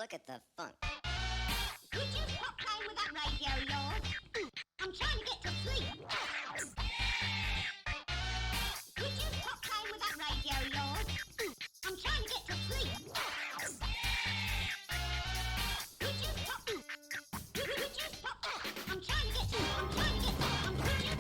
look at the funk. Could you stop playing with that radio, yours? I'm trying to get to sleep. Could you stop playing with that radio, yours? I'm trying to get to sleep. Could you stop? Could you stop? I'm trying to get to. I'm trying to get to. Could you?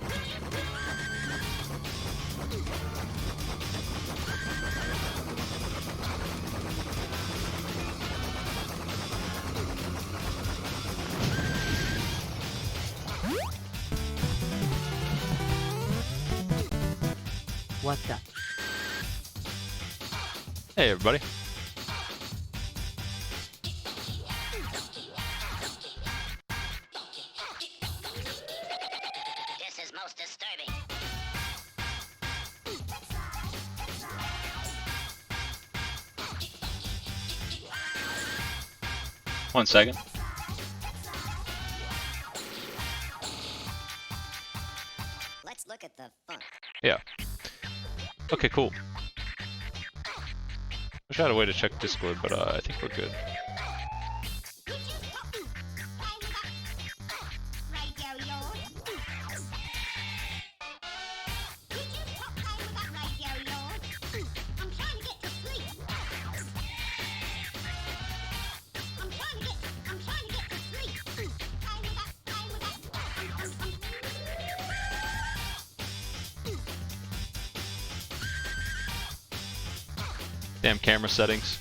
What's up? Hey everybody. This is most disturbing. One second. Let's look at the funk. Yeah. Okay, cool. Wish I had a way to check Discord, but I think we're good. Damn camera settings.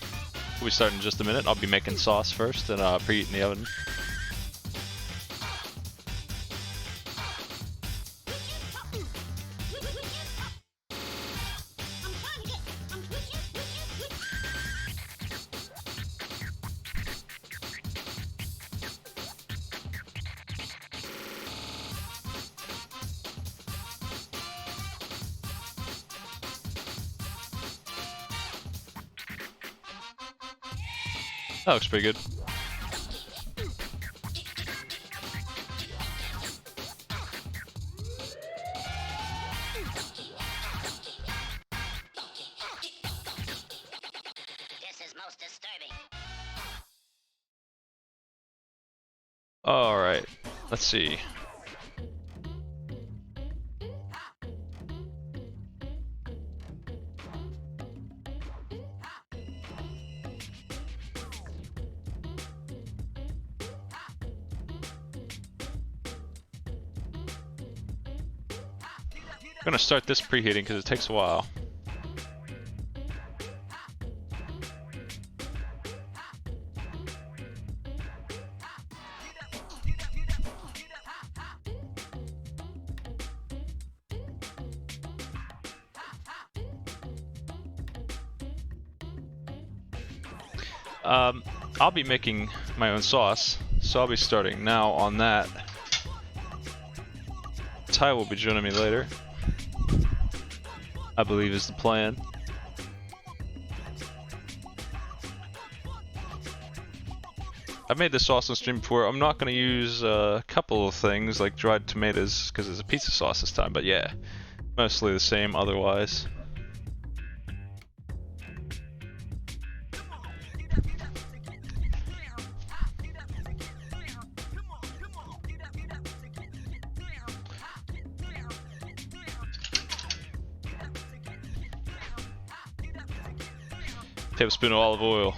We start in just a minute. I'll be making sauce first and preheating the oven. That looks pretty good. This is most disturbing. All right, let's see. I'm gonna start this preheating because it takes a while. I'll be making my own sauce, so I'll be starting now on that. Ty will be joining me later, I believe is the plan. I've made this sauce on stream before. I'm not going to use a couple of things like dried tomatoes because it's a pizza sauce this time, but yeah, mostly the same otherwise. Tablespoon of olive oil.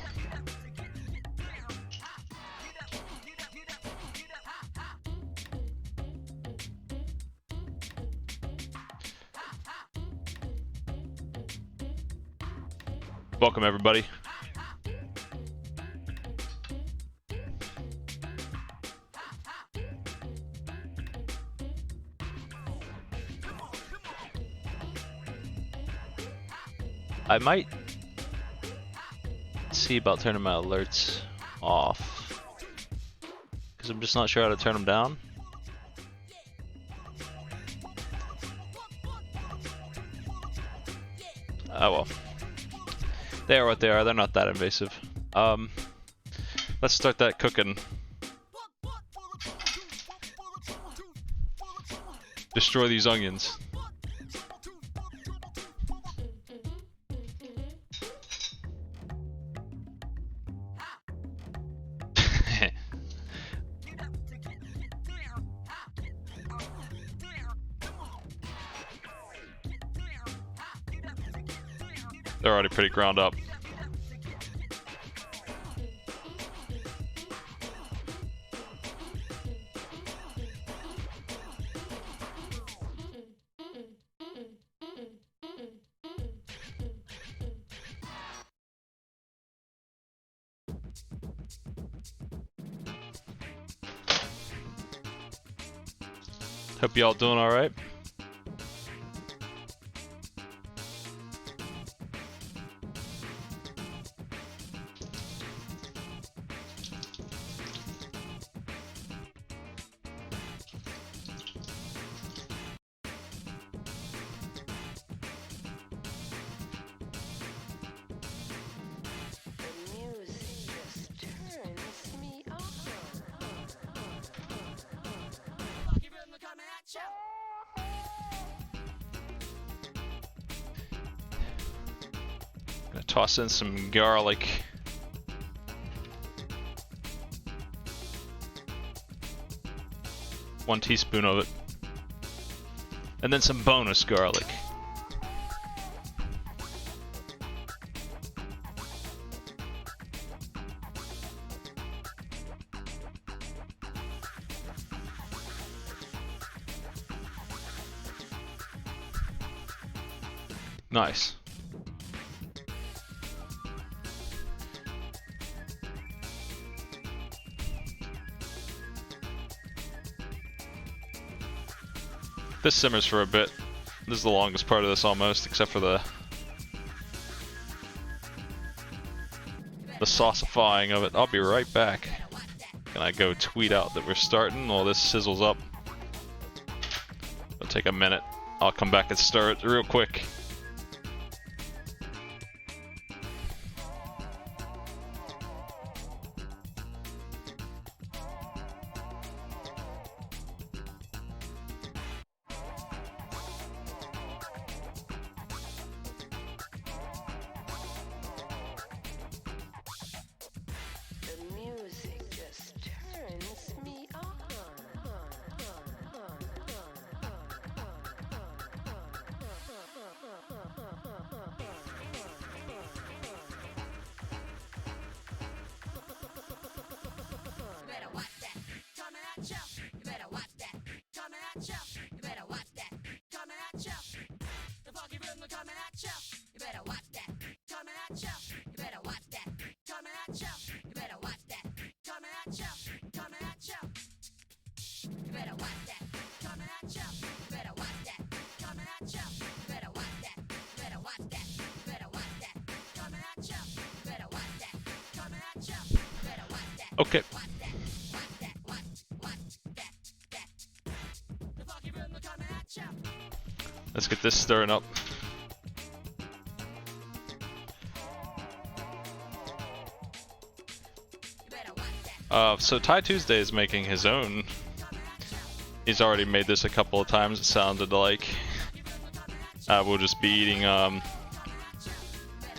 Welcome everybody. I might see about turning my alerts off because I'm just not sure how to turn them down. Oh well, they are what they are. They're not that invasive. Let's start that cooking. Destroy these onions. They're already pretty ground up. Hope y'all doing alright. Gonna toss in some garlic. One teaspoon of it. And then some bonus garlic. Nice. This simmers for a bit. This is the longest part of this almost, except for the saucifying of it. I'll be right back. Can I go tweet out that we're starting while this sizzles up? It'll take a minute. I'll come back and stir it real quick. Okay. Let's get this stirring up. So TieTuesday is making his own. He's already made this a couple of times, it sounded like. We'll just be eating our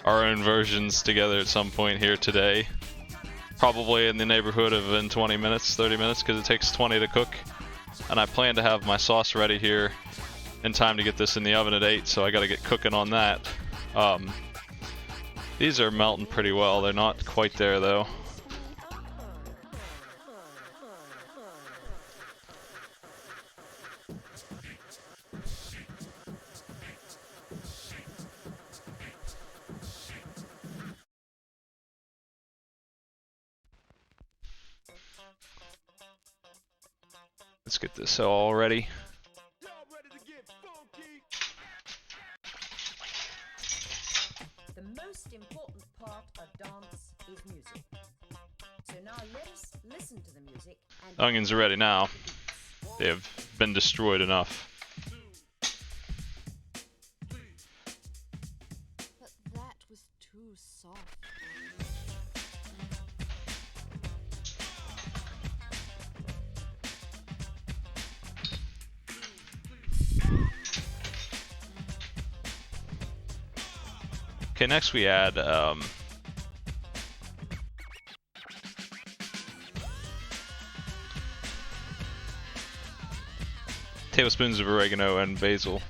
own versions together at some point here today. Probably in the neighborhood of in 20 minutes, 30 minutes, because it takes 20 to cook. And I plan to have my sauce ready here in time to get this in the oven at 8, so I gotta get cooking on that. These are melting pretty well, they're not quite there though. Let's get this all ready. The most important part of dance is music. So now let us listen to the music and The onions are ready now. They have been destroyed enough. But that was too soft. Okay, next we add tablespoons of oregano and basil.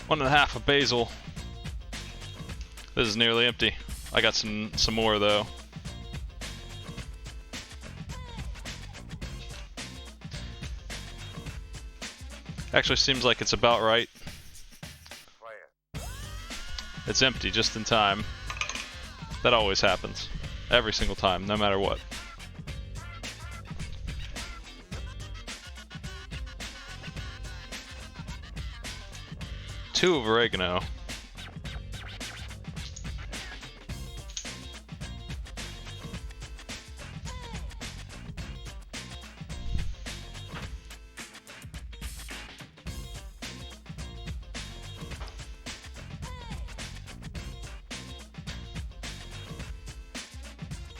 1.5 of basil. This is nearly empty. I got some more though. Actually seems like it's about right. It's empty just in time. That always happens. Every single time, no matter what. Two of oregano.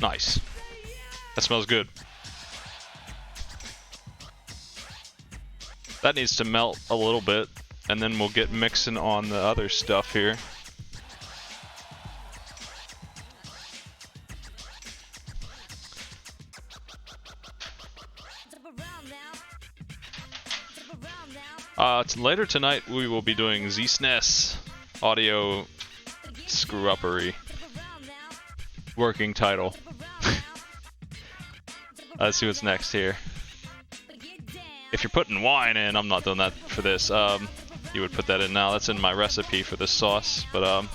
Nice. That smells good. That needs to melt a little bit, and then we'll get mixing on the other stuff here. Later tonight we will be doing Z-SNES audio screw-uppery. Working title. Let's see what's next here. If you're putting wine in, I'm not doing that for this. You would put that in now. That's in my recipe for this sauce, but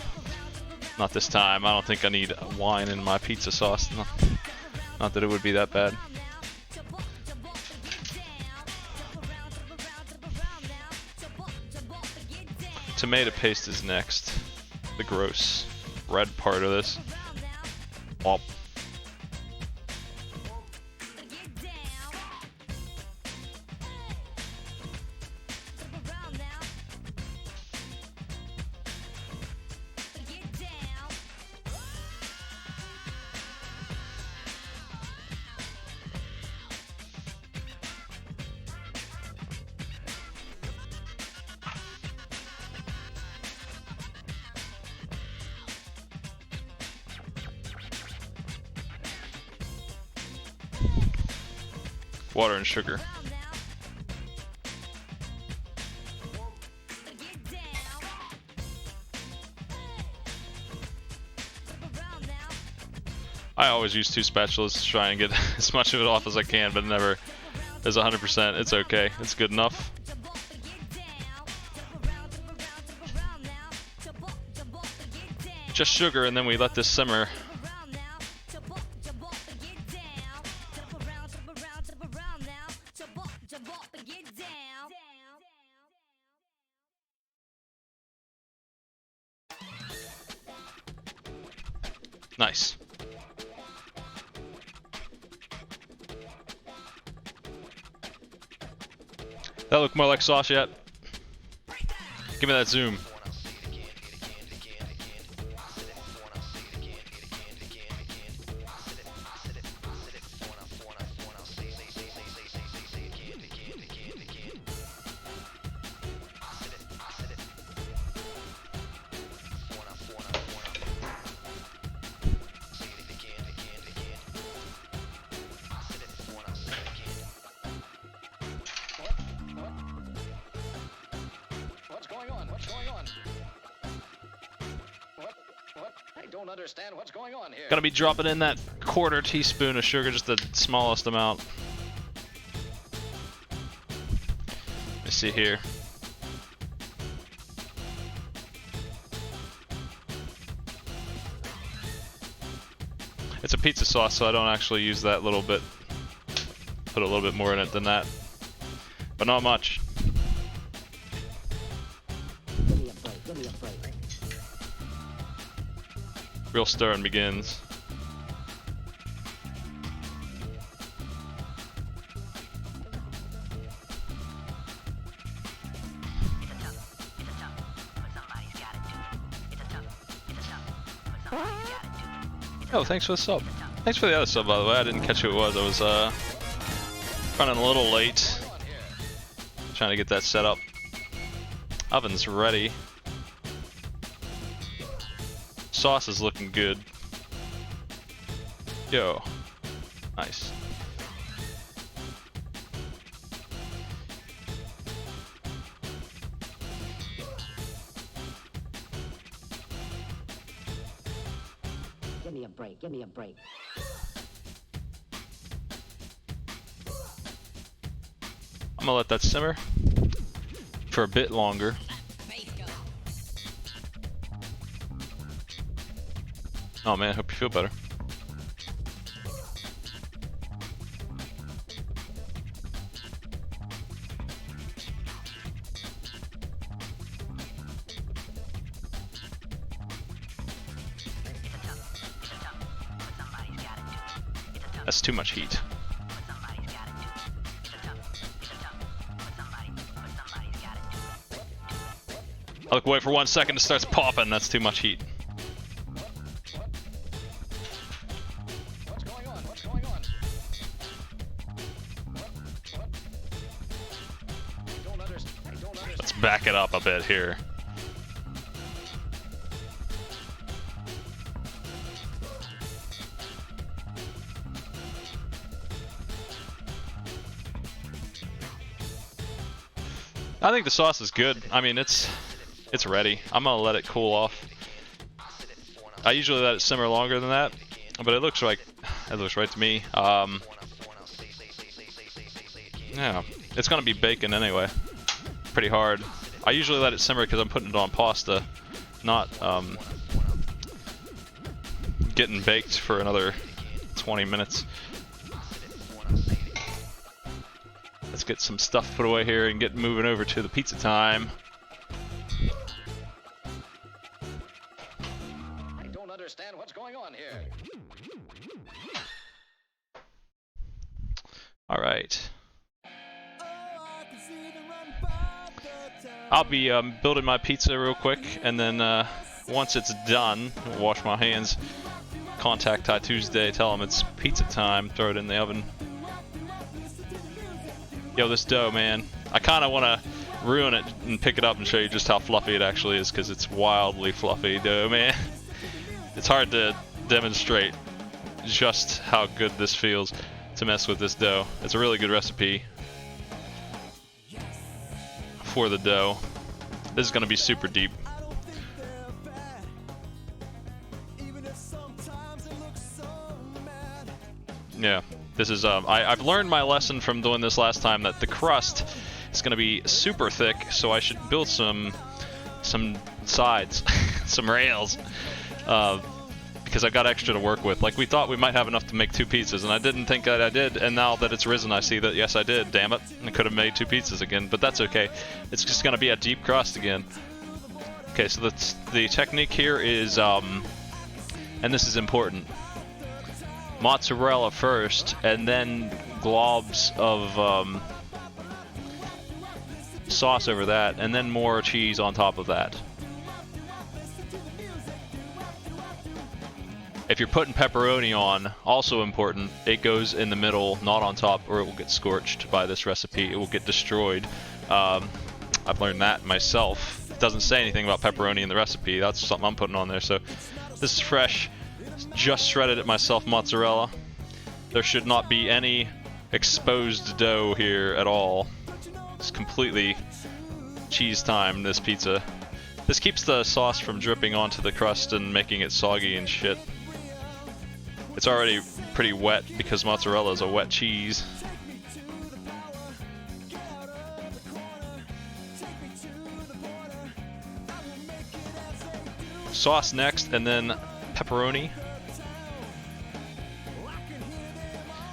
not this time. I don't think I need wine in my pizza sauce. Not that it would be that bad. Tomato paste is next. The gross red part of this. Womp. Water and sugar. I always use 2 spatulas to try and get as much of it off as I can, but it never is 100%. It's okay. It's good enough. Just sugar, and then we let this simmer. Nice. That look more like sauce yet? Give me that zoom. Understand what's going on here. Gotta be dropping in that 1/4 teaspoon of sugar, just the smallest amount. Let me see here. It's a pizza sauce, so I don't actually use that little bit. Put a little bit more in it than that, but not much. Real stirring begins. Oh, thanks for the sub. Thanks for the other sub, by the way. I didn't catch who it was. I was running a little late. Trying to get that set up. Oven's ready. Sauce is looking good. Yo. Nice. Give me a break. Give me a break. I'm gonna let that simmer for a bit longer. Oh man, I hope you feel better. That's too much heat. I look away for 1 second, it starts popping. That's too much heat. What's going on? What's going on? I don't understand. Let's back it up a bit here. I think the sauce is good. I mean, it's ready. I'm gonna let it cool off. I usually let it simmer longer than that, but it looks right to me. Yeah, it's gonna be bacon anyway. Pretty hard. I usually let it simmer because I'm putting it on pasta, not getting baked for another 20 minutes. Let's get some stuff put away here and get moving over to the pizza time. I don't understand what's going on here. All right. I'll be building my pizza real quick, and then once it's done, wash my hands, contact TieTuesday, tell them it's pizza time, throw it in the oven. Yo, this dough, man. I kind of want to ruin it and pick it up and show you just how fluffy it actually is, because it's wildly fluffy dough, man. It's hard to demonstrate just how good this feels to mess with this dough. It's a really good recipe for the dough. This is going to be super deep. Yeah. This is, I've learned my lesson from doing this last time, that the crust is going to be super thick, so I should build some sides, some rails, because I've got extra to work with. Like, we thought we might have enough to make 2 pizzas, and I didn't think that I did, and now that it's risen, I see that, yes, I did, damn it. I could have made 2 pizzas again, but that's okay. It's just going to be a deep crust again. Okay, so the technique here is, and this is important, mozzarella first, and then globs of sauce over that, and then more cheese on top of that. If you're putting pepperoni on, also important, it goes in the middle, not on top, or it will get scorched by this recipe. It will get destroyed. I've learned that myself. It doesn't say anything about pepperoni in the recipe. That's something I'm putting on there. So this is fresh. Just shredded it myself, mozzarella. There should not be any exposed dough here at all. It's completely cheese time, this pizza. This keeps the sauce from dripping onto the crust and making it soggy and shit. It's already pretty wet because mozzarella is a wet cheese. Sauce next, and then pepperoni.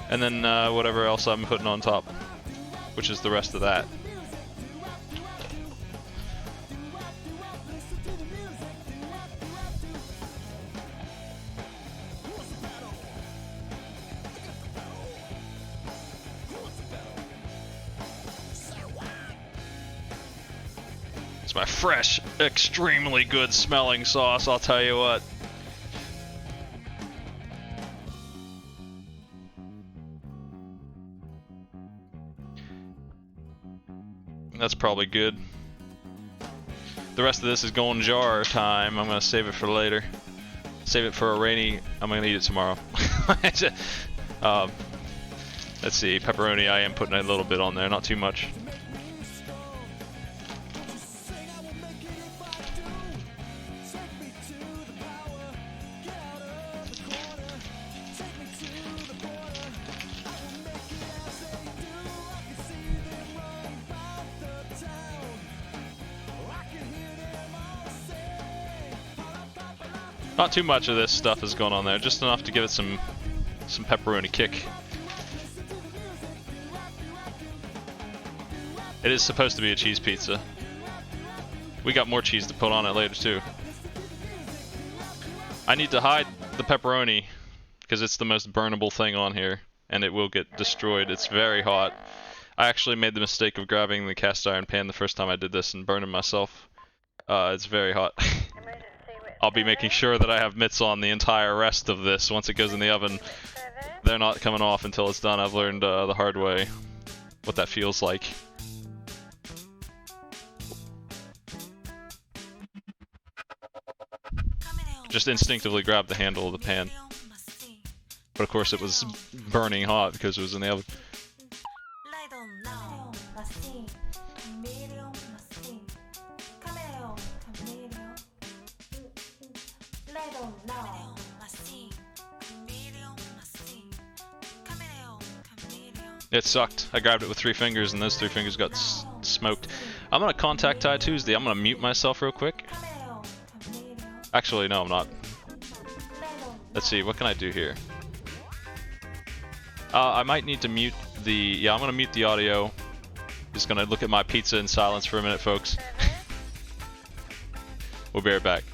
And then whatever else I'm putting on top, which is the rest of that. It's my fresh, extremely good smelling sauce, I'll tell you what. That's probably good. The rest of this is going jar time. I'm gonna save it for later. Save it for a rainy. I'm gonna eat it tomorrow. Let's see, pepperoni. I am putting a little bit on there, not too much. Not too much of this stuff is going on there, just enough to give it some pepperoni kick. It is supposed to be a cheese pizza. We got more cheese to put on it later too. I need to hide the pepperoni because it's the most burnable thing on here and it will get destroyed. It's very hot. I actually made the mistake of grabbing the cast iron pan the first time I did this and burning myself. It's very hot. I'll be making sure that I have mitts on the entire rest of this once it goes in the oven. They're not coming off until it's done. I've learned the hard way what that feels like. Just instinctively grabbed the handle of the pan. But of course it was burning hot because it was in the oven. It sucked. I grabbed it with 3 fingers and those 3 fingers got smoked. I'm gonna contact TieTuesday. I'm gonna mute myself real quick. Actually, no, I'm not. Let's see, what can I do here? I might need to mute the... Yeah, I'm gonna mute the audio. Just gonna look at my pizza in silence for a minute, folks. We'll be right back.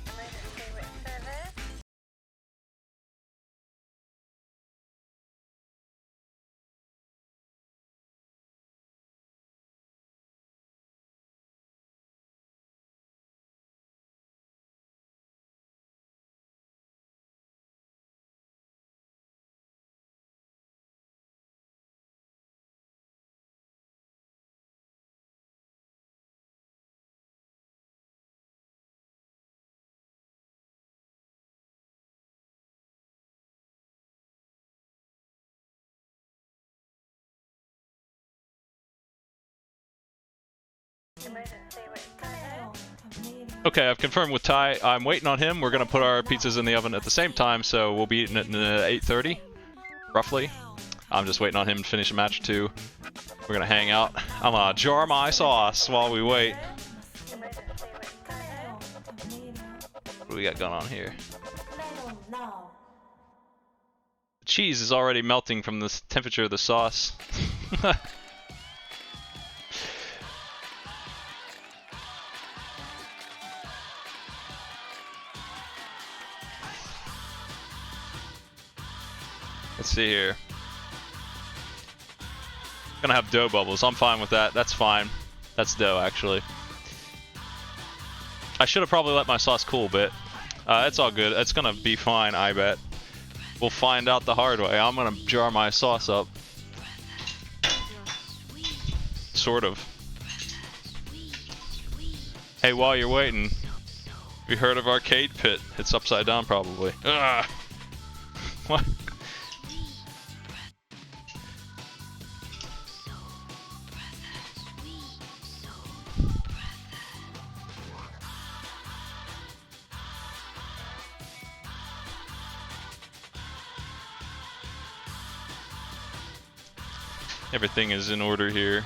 Okay, I've confirmed with Ty. I'm waiting on him. We're gonna put our pizzas in the oven at the same time, so we'll be eating it at 8:30, roughly. I'm just waiting on him to finish a match or 2. We're gonna hang out. I'm gonna jar my sauce while we wait. What do we got going on here? The cheese is already melting from the temperature of the sauce. Let's see here. Gonna have dough bubbles. I'm fine with that. That's fine. That's dough, actually. I should have probably let my sauce cool a bit. It's all good. It's gonna be fine, I bet. We'll find out the hard way. I'm gonna jar my sauce up. Sort of. Hey, while you're waiting, have you heard of Arcade Pit? It's upside down, probably. Ugh. What? Everything is in order here.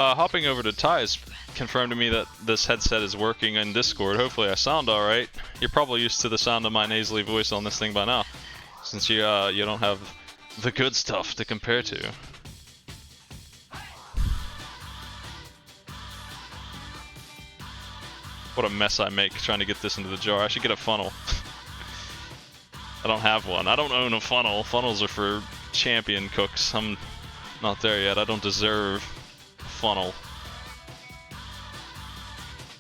Hopping over to Ty has confirmed to me that this headset is working in Discord. Hopefully I sound alright. You're probably used to the sound of my nasally voice on this thing by now, since you don't have the good stuff to compare to. What a mess I make trying to get this into the jar. I should get a funnel. I don't have one. I don't own a funnel. Funnels are for champion cooks. I'm not there yet. I don't deserve funnel.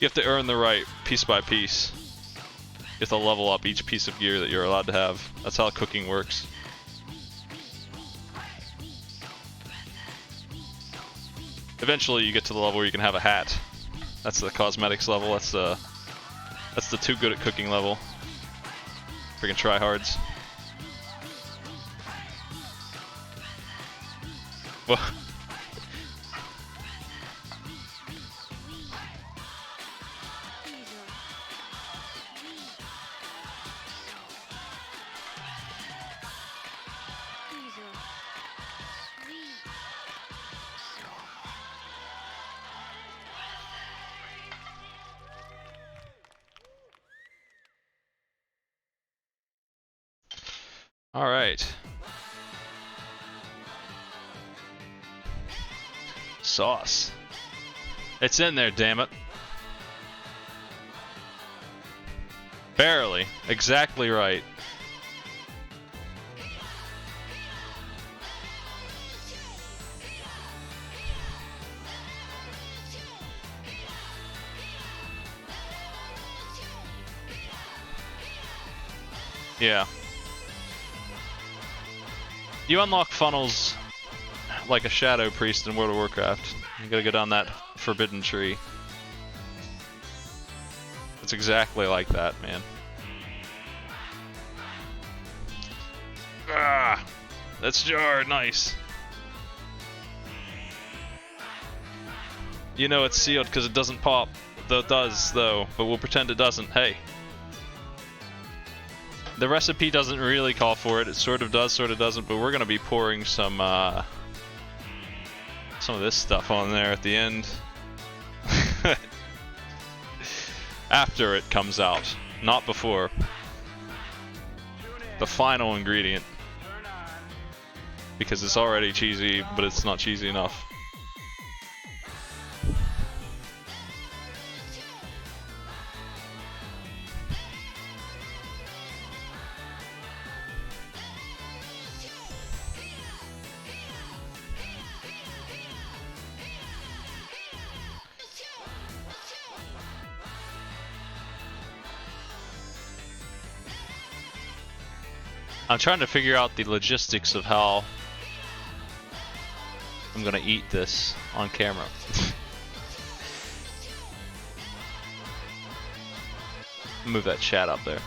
You have to earn the right piece by piece. You have to level up each piece of gear that you're allowed to have. That's how cooking works. Eventually you get to the level where you can have a hat. That's the cosmetics level. That's the too good at cooking level. Freaking tryhards. Well, all right. Sauce. It's in there, damn it. Barely. Exactly right. Yeah. You unlock funnels like a Shadow Priest in World of Warcraft. You gotta go down that forbidden tree. It's exactly like that, man. Ah! That's jar, nice. You know it's sealed because it doesn't pop. Though it does, though, but we'll pretend it doesn't. Hey. The recipe doesn't really call for it. It sort of does, sort of doesn't, but we're gonna be pouring some of this stuff on there at the end. After it comes out, not before. The final ingredient. Because it's already cheesy, but it's not cheesy enough. I'm trying to figure out the logistics of how I'm gonna eat this on camera. Move that chat up there.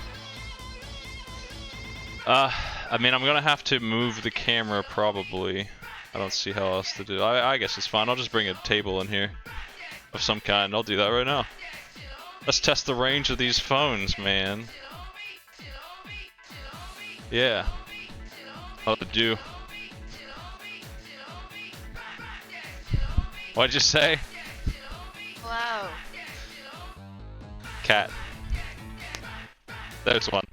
I mean, I'm gonna have to move the camera probably. I don't see how else to do. I guess it's fine. I'll just bring a table in here of some kind. I'll do that right now. Let's test the range of these phones, man. Yeah. How to do? What'd you say? Hello. Cat. There's one.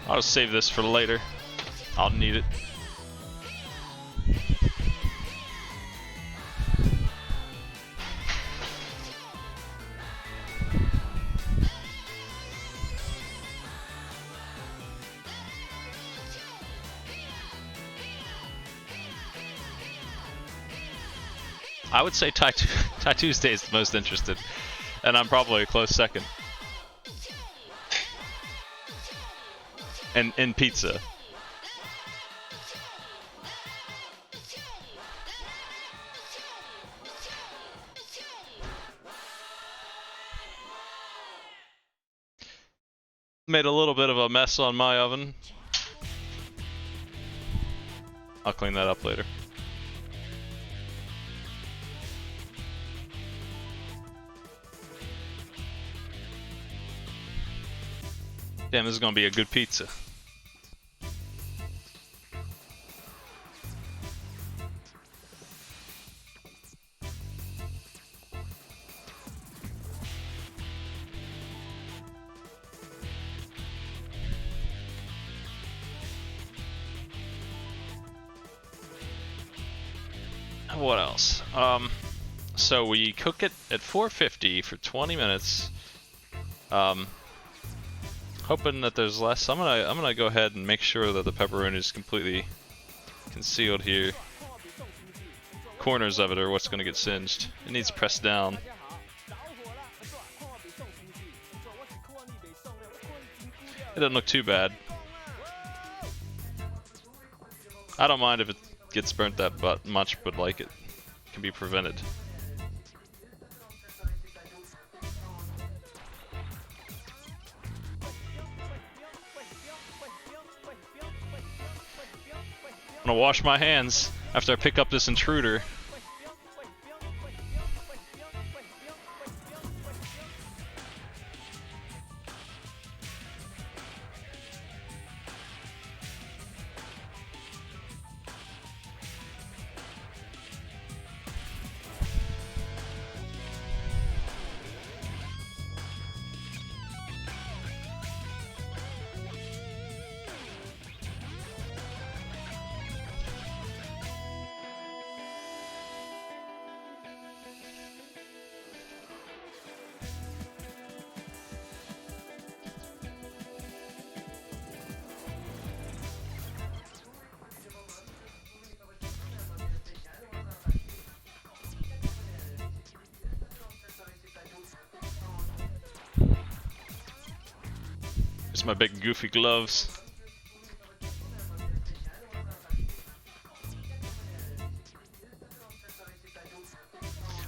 I'll save this for later. I'll need it. I would say TieTuesday is the most interested, and I'm probably a close second. And in pizza. Made a little bit of a mess on my oven. I'll clean that up later. Damn, this is gonna be a good pizza. What else? So we cook it at 450 for 20 minutes Hoping that there's less. I'm gonna go ahead and make sure that the pepperoni is completely concealed here. Corners of it are what's gonna get singed. It needs pressed down. It doesn't look too bad. I don't mind if it gets burnt that much, but like it can be prevented. I'm gonna wash my hands after I pick up this intruder. It's my big goofy gloves.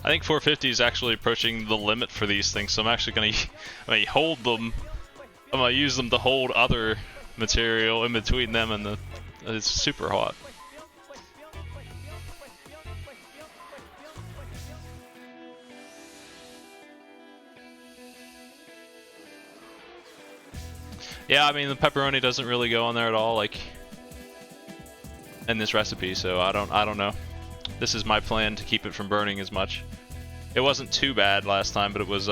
I think 450 is actually approaching the limit for these things, so I'm actually gonna hold them. I'm gonna use them to hold other material in between them and the. It's super hot. Yeah, I mean the pepperoni doesn't really go on there at all, like in this recipe. So I don't know. This is my plan to keep it from burning as much. It wasn't too bad last time, but it was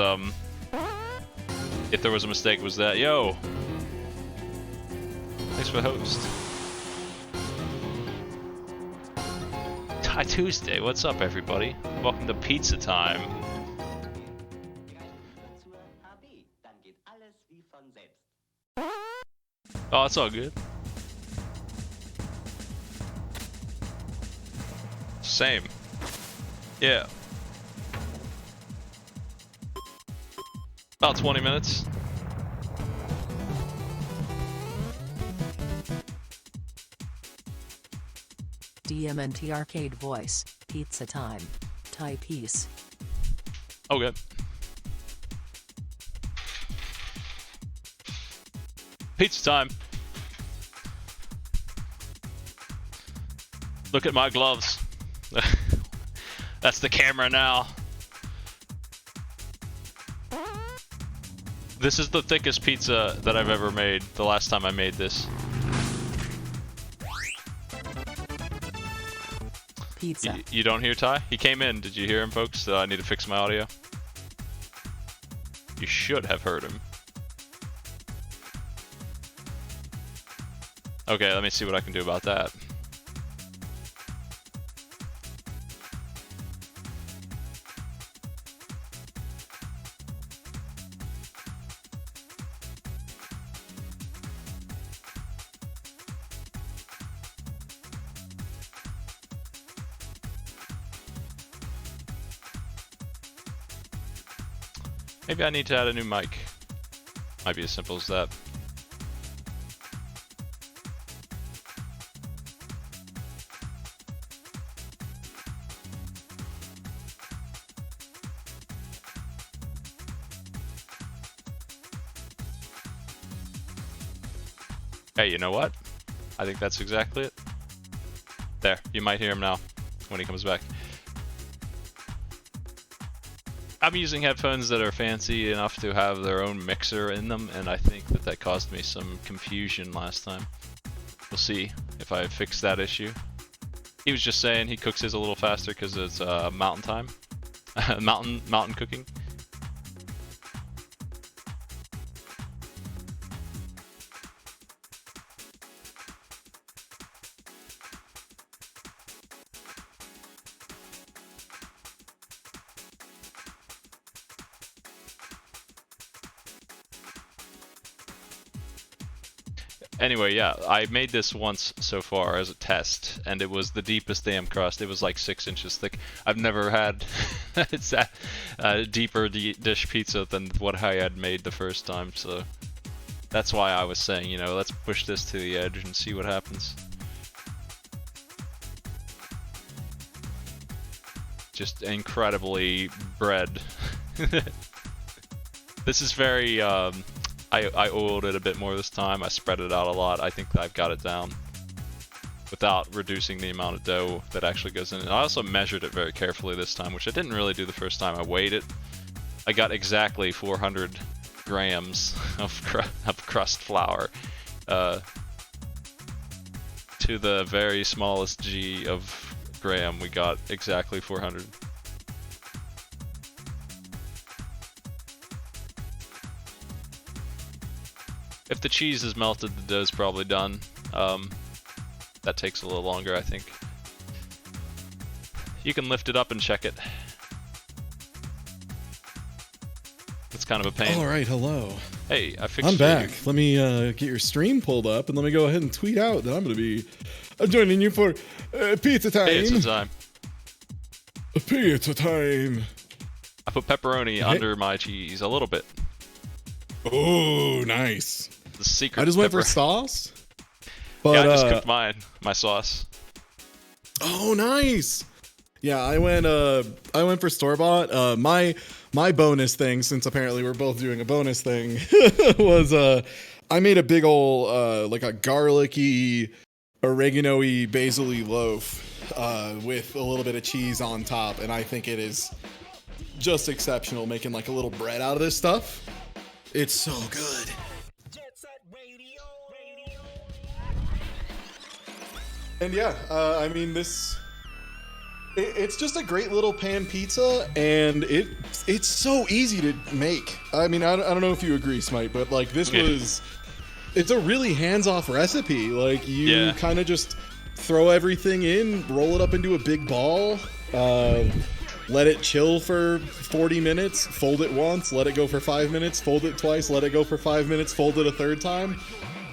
if there was a mistake, it was that. Yo, thanks for the host. TieTuesday, what's up, everybody? Welcome to pizza time. Oh, it's all good. Same. Yeah. About 20 minutes. DMNT arcade voice, pizza time. Tie piece. Okay. Pizza time. Look at my gloves. That's the camera now. This is the thickest pizza that I've ever made, the last time I made this. Pizza. You don't hear Ty? He came in. Did you hear him, folks? I need to fix my audio. You should have heard him. Okay, let me see what I can do about that. Maybe I need to add a new mic. Might be as simple as that. Hey, you know what? I think that's exactly it. There, you might hear him now when he comes back. I'm using headphones that are fancy enough to have their own mixer in them, and I think that that caused me some confusion last time. We'll see if I fix that issue. He was just saying he cooks his a little faster because it's mountain time. mountain cooking. Anyway, yeah, I made this once so far as a test, and it was the deepest damn crust. It was like 6 inches thick. I've never had it's that deeper dish pizza than what I had made the first time, so that's why I was saying, you know, let's push this to the edge and see what happens. Just incredibly bread. This is very, I oiled it a bit more this time. I spread it out a lot. I think I've got it down without reducing the amount of dough that actually goes in. And I also measured it very carefully this time, which I didn't really do the first time. I weighed it. I got exactly 400 grams of crust flour to the very smallest g of gram. We got exactly 400. If the cheese is melted, the dough's probably done. That takes a little longer, I think. You can lift it up and check it. It's kind of a pain. All right, hello. Hey, I fixed I'm you. back. Let me get your stream pulled up, and let me go ahead and tweet out that I'm going to be joining you for pizza time. Pizza time. Pizza time. I put pepperoni under my cheese a little bit. Oh, nice. The secret. I just went for sauce. But, yeah, I just cooked my sauce. Oh, nice. Yeah, I went for store-bought. My bonus thing, since apparently we're both doing a bonus thing, was I made a big ol' like a garlicky, oregano-y, basil-y loaf with a little bit of cheese on top, and I think it is just exceptional, making like a little bread out of this stuff. It's so good. And yeah, I mean it's just a great little pan pizza, and it's so easy to make. I mean, I don't know if you agree, Smite, but like it's a really hands-off recipe. Like you kind of just throw everything in, roll it up into a big ball, let it chill for 40 minutes, fold it once, let it go for 5 minutes, fold it twice, let it go for 5 minutes, fold it a third time,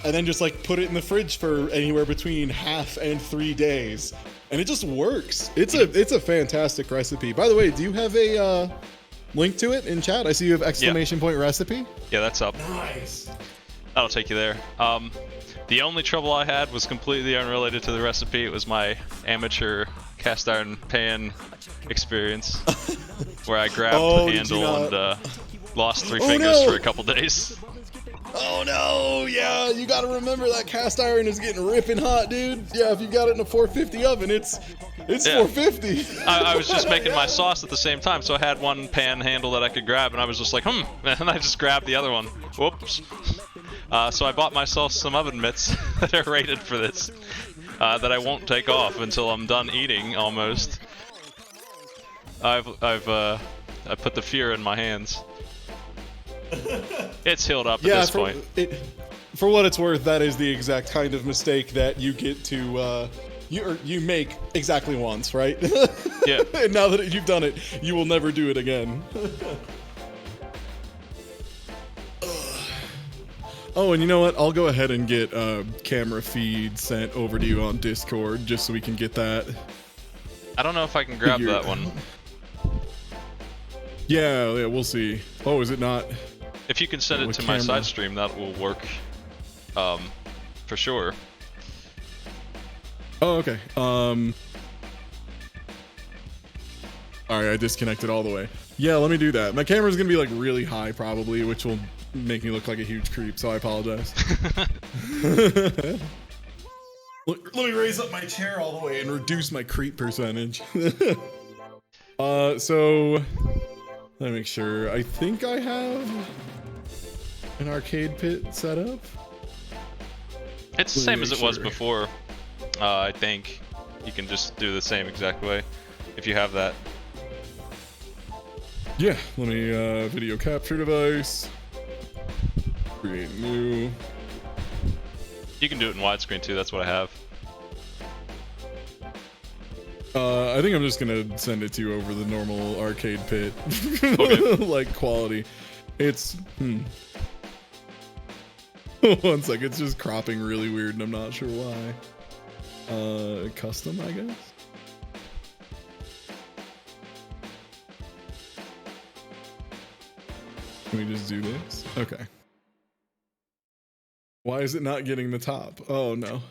and then just like put it in the fridge for anywhere between half and 3 days. And it just works. It's a fantastic recipe. By the way, do you have a link to it in chat? I see you have exclamation point recipe. Yeah, that's up. Nice. That'll take you there. The only trouble I had was completely unrelated to the recipe. It was my amateur cast iron pan experience, where I grabbed the handle and lost 3 fingers for a couple days. Oh no, yeah, you gotta remember that cast iron is getting ripping hot, dude. Yeah, if you got it in a 450 oven, it's 450. I was just making my sauce at the same time, so I had one pan handle that I could grab, and I was just like, and I just grabbed the other one. Whoops. So I bought myself some oven mitts that are rated for this, that I won't take off until I'm done eating, almost. I put the fear in my hands. It's healed up at this point. For what it's worth, that is the exact kind of mistake that you get to you make exactly once, right? Yeah. And now that you've done it, you will never do it again. Oh, and you know what? I'll go ahead and get camera feed sent over to you on Discord just so we can get that. I don't know if I can grab that one. Yeah, we'll see. Oh, is it not? If you can send it to my side stream, that will work, for sure. Oh, okay. Alright, I disconnected all the way. Yeah, let me do that. My camera's gonna be like really high probably, which will make me look like a huge creep, so I apologize. Let me raise up my chair all the way and reduce my creep percentage. So let me make sure. I think I have an arcade pit set up. It's the same as it was before. I think you can just do the same exact way if you have that. Yeah, let me video capture device. Create new. You can do it in widescreen too, that's what I have. I think I'm just gonna send it to you over the normal arcade pit. Okay. Like quality. It's One sec, it's just cropping really weird and I'm not sure why. Custom, I guess? Can we just do this? Okay. Why is it not getting the top? Oh no.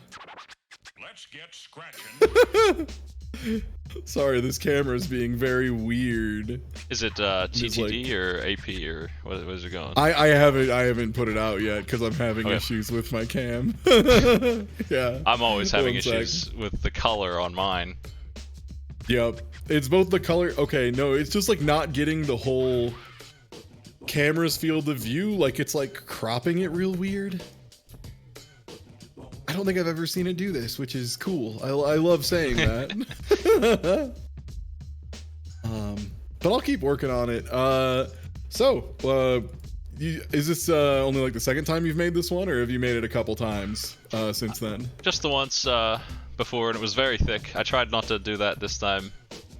Let's get scratching. Sorry, this camera is being very weird. Is it TTD or AP or what is it going? I haven't put it out yet because I'm having issues with my cam. Yeah. I'm always having One sec. issues with the color on mine. Yep. It's both the color. Okay, no, it's just like not getting the whole camera's field of view. Like it's like cropping it real weird. I don't think I've ever seen it do this, which is cool. I love saying that. But I'll keep working on it. Is this only like the second time you've made this one, or have you made it a couple times since then? Just the once before, and it was very thick. I tried not to do that this time,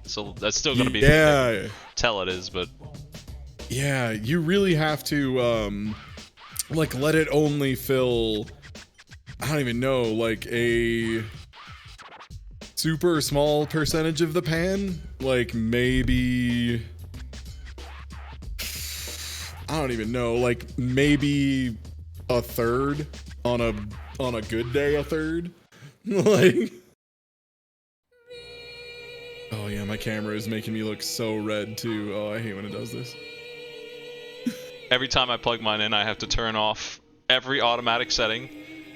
so that's still gonna be thick. Tell it is, but yeah, you really have to like let it only fill. I don't even know, like a super small percentage of the pan, like maybe, I don't even know, like maybe a third on a good day, a third. Like, oh yeah, my camera is making me look so red too. Oh, I hate when it does this. every time I plug mine in, I have to turn off every automatic setting,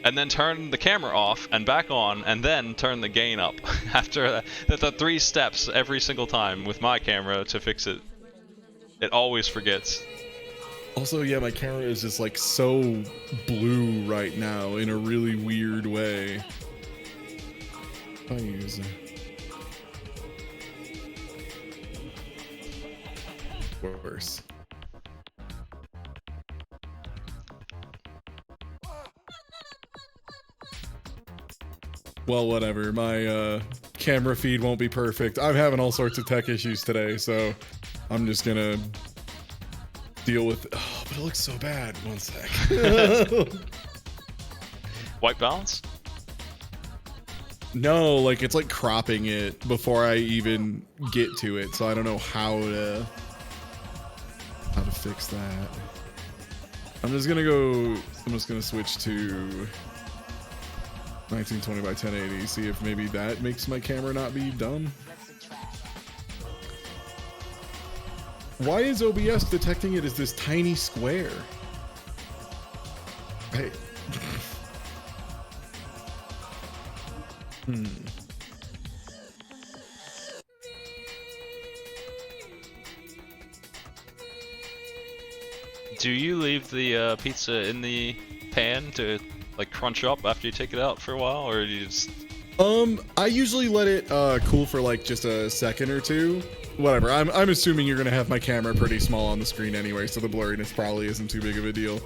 and then turn the camera off and back on, and then turn the gain up. After that, the 3 steps every single time with my camera to fix it. It always forgets. Also, yeah, my camera is just like so blue right now in a really weird way. If I use it. Worse. Well, whatever. My camera feed won't be perfect. I'm having all sorts of tech issues today, so I'm just gonna deal with. Oh, but it looks so bad. One sec. White balance? No, like it's like cropping it before I even get to it, so I don't know how to fix that. I'm just gonna switch to 1920 by 1080, see if maybe that makes my camera not be dumb. Why is OBS detecting it as this tiny square? Hey. Do you leave the pizza in the pan to like crunch up after you take it out for a while, or do you just? I usually let it cool for like just a second or two. Whatever. I'm assuming you're gonna have my camera pretty small on the screen anyway, so the blurriness probably isn't too big of a deal.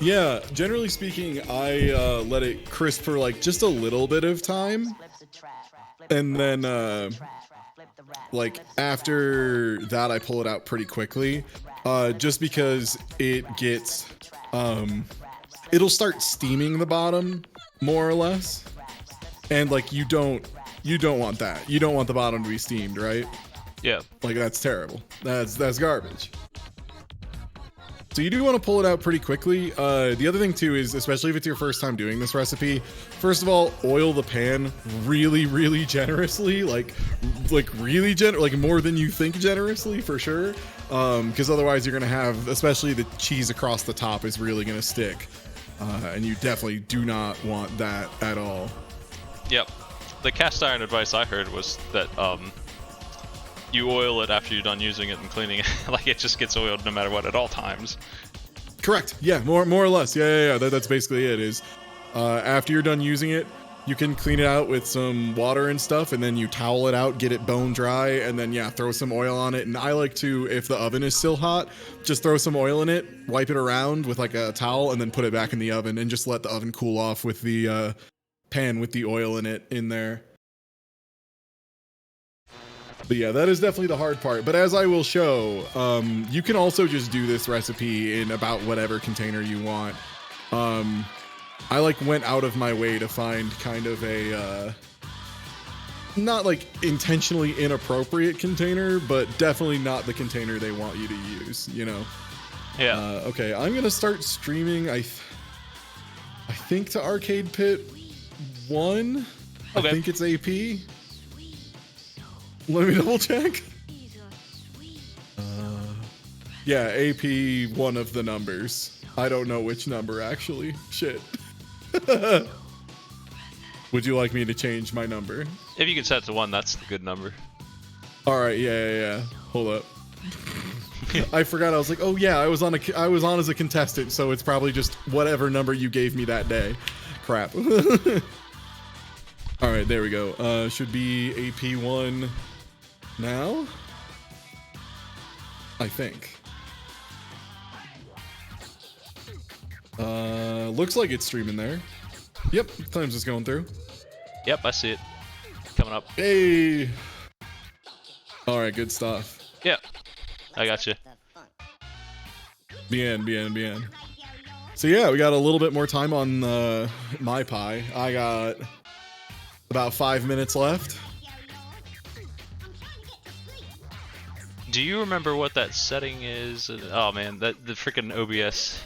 Yeah, generally speaking, I let it crisp for like just a little bit of time, and then like after that I pull it out pretty quickly, just because it gets it'll start steaming the bottom more or less, and like you don't want that. You don't want the bottom to be steamed, right? Yeah. Like that's terrible. That's garbage. So you do want to pull it out pretty quickly. The other thing too is, especially if it's your first time doing this recipe, first of all, oil the pan really, really generously, like really like more than you think generously for sure. Because otherwise you're gonna have, especially the cheese across the top is really gonna stick, and you definitely do not want that at all. Yep. The cast iron advice I heard was that you oil it after you're done using it and cleaning it. Like it just gets oiled no matter what at all times. Correct. Yeah, more or less. Yeah. That's basically it. Is after you're done using it, you can clean it out with some water and stuff, and then you towel it out, get it bone dry, and then yeah, throw some oil on it. And I like to, if the oven is still hot, just throw some oil in it, wipe it around with like a towel, and then put it back in the oven, and just let the oven cool off with the pan with the oil in it in there. But yeah, that is definitely the hard part. But as I will show, you can also just do this recipe in about whatever container you want. I like went out of my way to find kind of a not like intentionally inappropriate container, but definitely not the container they want you to use, you know? Yeah. Okay, I'm gonna start streaming. I think to Arcade Pit 1. Okay. I think it's AP. Let me double check. Yeah, AP one of the numbers. I don't know which number actually. Shit. Would you like me to change my number? If you can set it to 1, that's the good number. All right, yeah. Hold up. I forgot. I was like, oh yeah, I was on as a contestant, so it's probably just whatever number you gave me that day. Crap. All right, there we go. Should be AP1 now, I think. Looks like it's streaming there. Yep, times is going through. Yep, I see it. Coming up. Hey. All right, good stuff. Yep. I got you. Bien. So yeah, we got a little bit more time on my pie. I got about 5 minutes left. Do you remember what that setting is? Oh man, the freaking OBS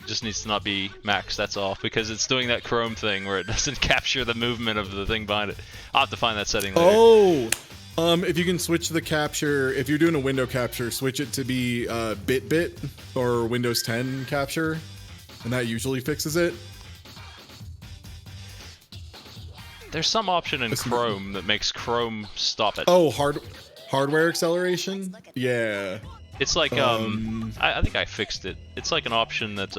just needs to not be max, that's all, because it's doing that Chrome thing where it doesn't capture the movement of the thing behind it. I'll have to find that setting later. Oh, if you can switch the capture, if you're doing a window capture, switch it to be bit or Windows 10 capture, and that usually fixes it. There's some option in Chrome that makes Chrome stop it. Oh, hardware acceleration? Yeah. It's like, I think I fixed it. It's like an option that,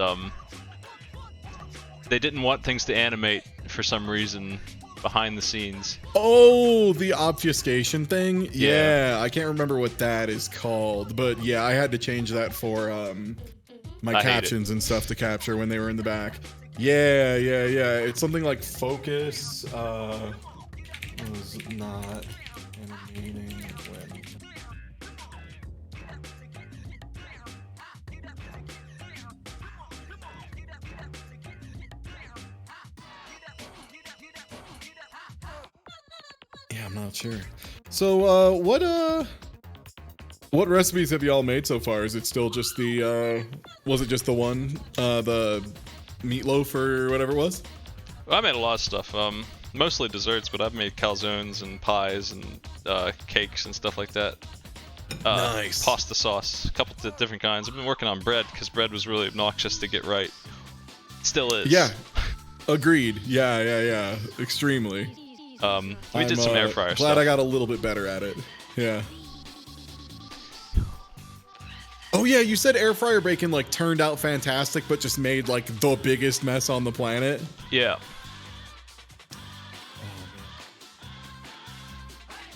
they didn't want things to animate for some reason behind the scenes. Oh, the obfuscation thing? Yeah. I can't remember what that is called, but yeah, I had to change that for, my captions and stuff to capture when they were in the back. Yeah. It's something like focus, was not animating when... Yeah, I'm not sure. So, what recipes have y'all made so far? Is it still just the, was it just the one, the meatloaf or whatever it was? Well, I made a lot of stuff, mostly desserts, but I've made calzones and pies and cakes and stuff like that. Nice. Pasta sauce, a couple of different kinds. I've been working on bread because bread was really obnoxious to get right. It still is. Yeah, agreed. Yeah, extremely. We did some air fryer glad stuff. I got a little bit better at it. Yeah. Oh yeah, you said air fryer bacon like turned out fantastic, but just made like the biggest mess on the planet. Yeah.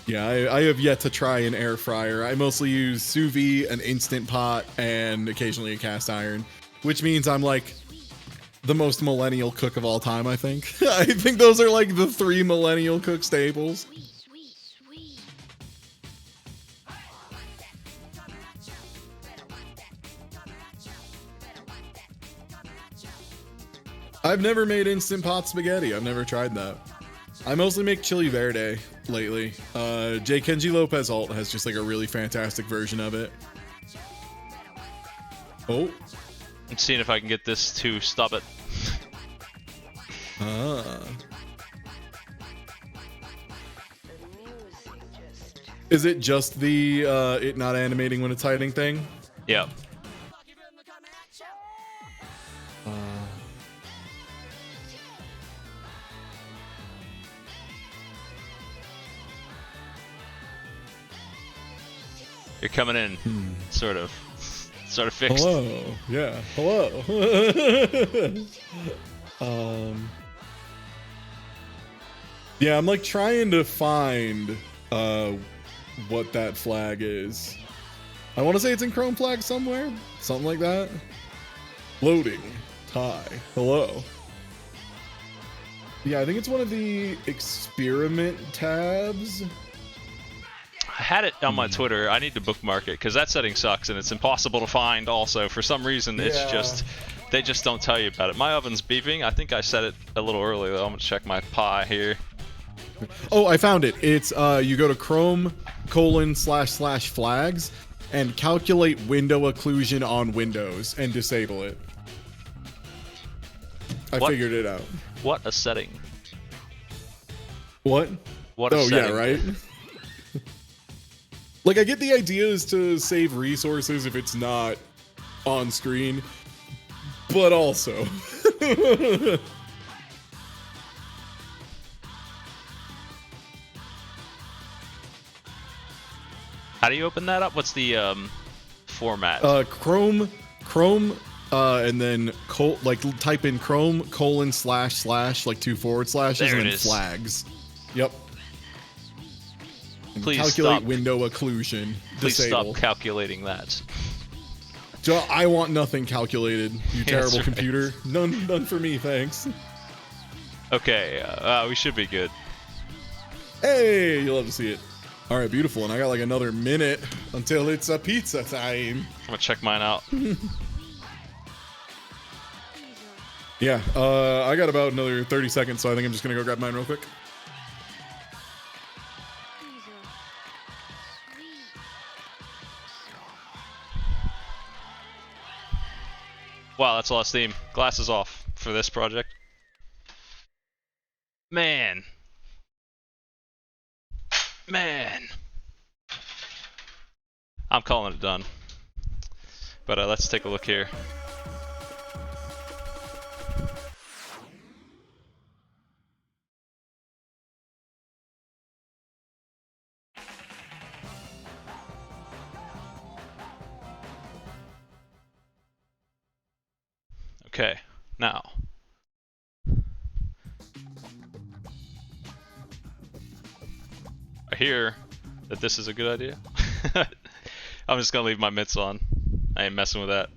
Yeah, I have yet to try an air fryer. I mostly use sous vide, an instant pot, and occasionally a cast iron, which means I'm like the most millennial cook of all time, I think. I think those are like the 3 millennial cook staples. I've never made instant pot spaghetti. I've never tried that. I mostly make chili verde lately. J. Kenji Lopez alt has just like a really fantastic version of it. Oh. I'm seeing if I can get this to stop it. Is it just the it not animating when it's hiding thing? Yeah. You're coming in, sort of fixed. Hello, yeah, hello. Yeah, I'm like trying to find what that flag is. I want to say it's in Chrome flag somewhere, something like that. Loading, Thai, hello. Yeah, I think it's one of the experiment tabs. I had it on my Twitter. I need to bookmark it because that setting sucks and it's impossible to find. Also, for some reason, it's just they just don't tell you about it. My oven's beeping. I think I set it a little early though. I'm gonna check my Pi here. Oh, I found it. It's you go to Chrome://flags and calculate window occlusion on Windows and disable it. I figured it out. What a setting. What? What a setting. Yeah, right? Like, I get the idea is to save resources if it's not on screen, but also... How do you open that up? What's the format? Chrome, and then type in Chrome:// like 2 // There and it then is. flags. Yep. And Please calculate stop. window occlusion. Please Disable. stop calculating that. I want nothing calculated. You terrible right. computer. None for me, thanks. Okay, we should be good. Hey, you'll love to see it. All right, beautiful. And I got like another minute until it's a pizza time. I'm gonna check mine out. Yeah, I got about another 30 seconds, so I think I'm just gonna go grab mine real quick. Wow, that's a lost theme. Glasses off for this project. Man. I'm calling it done. But let's take a look here. Okay, now. I hear that this is a good idea. I'm just gonna leave my mitts on. I ain't messing with that.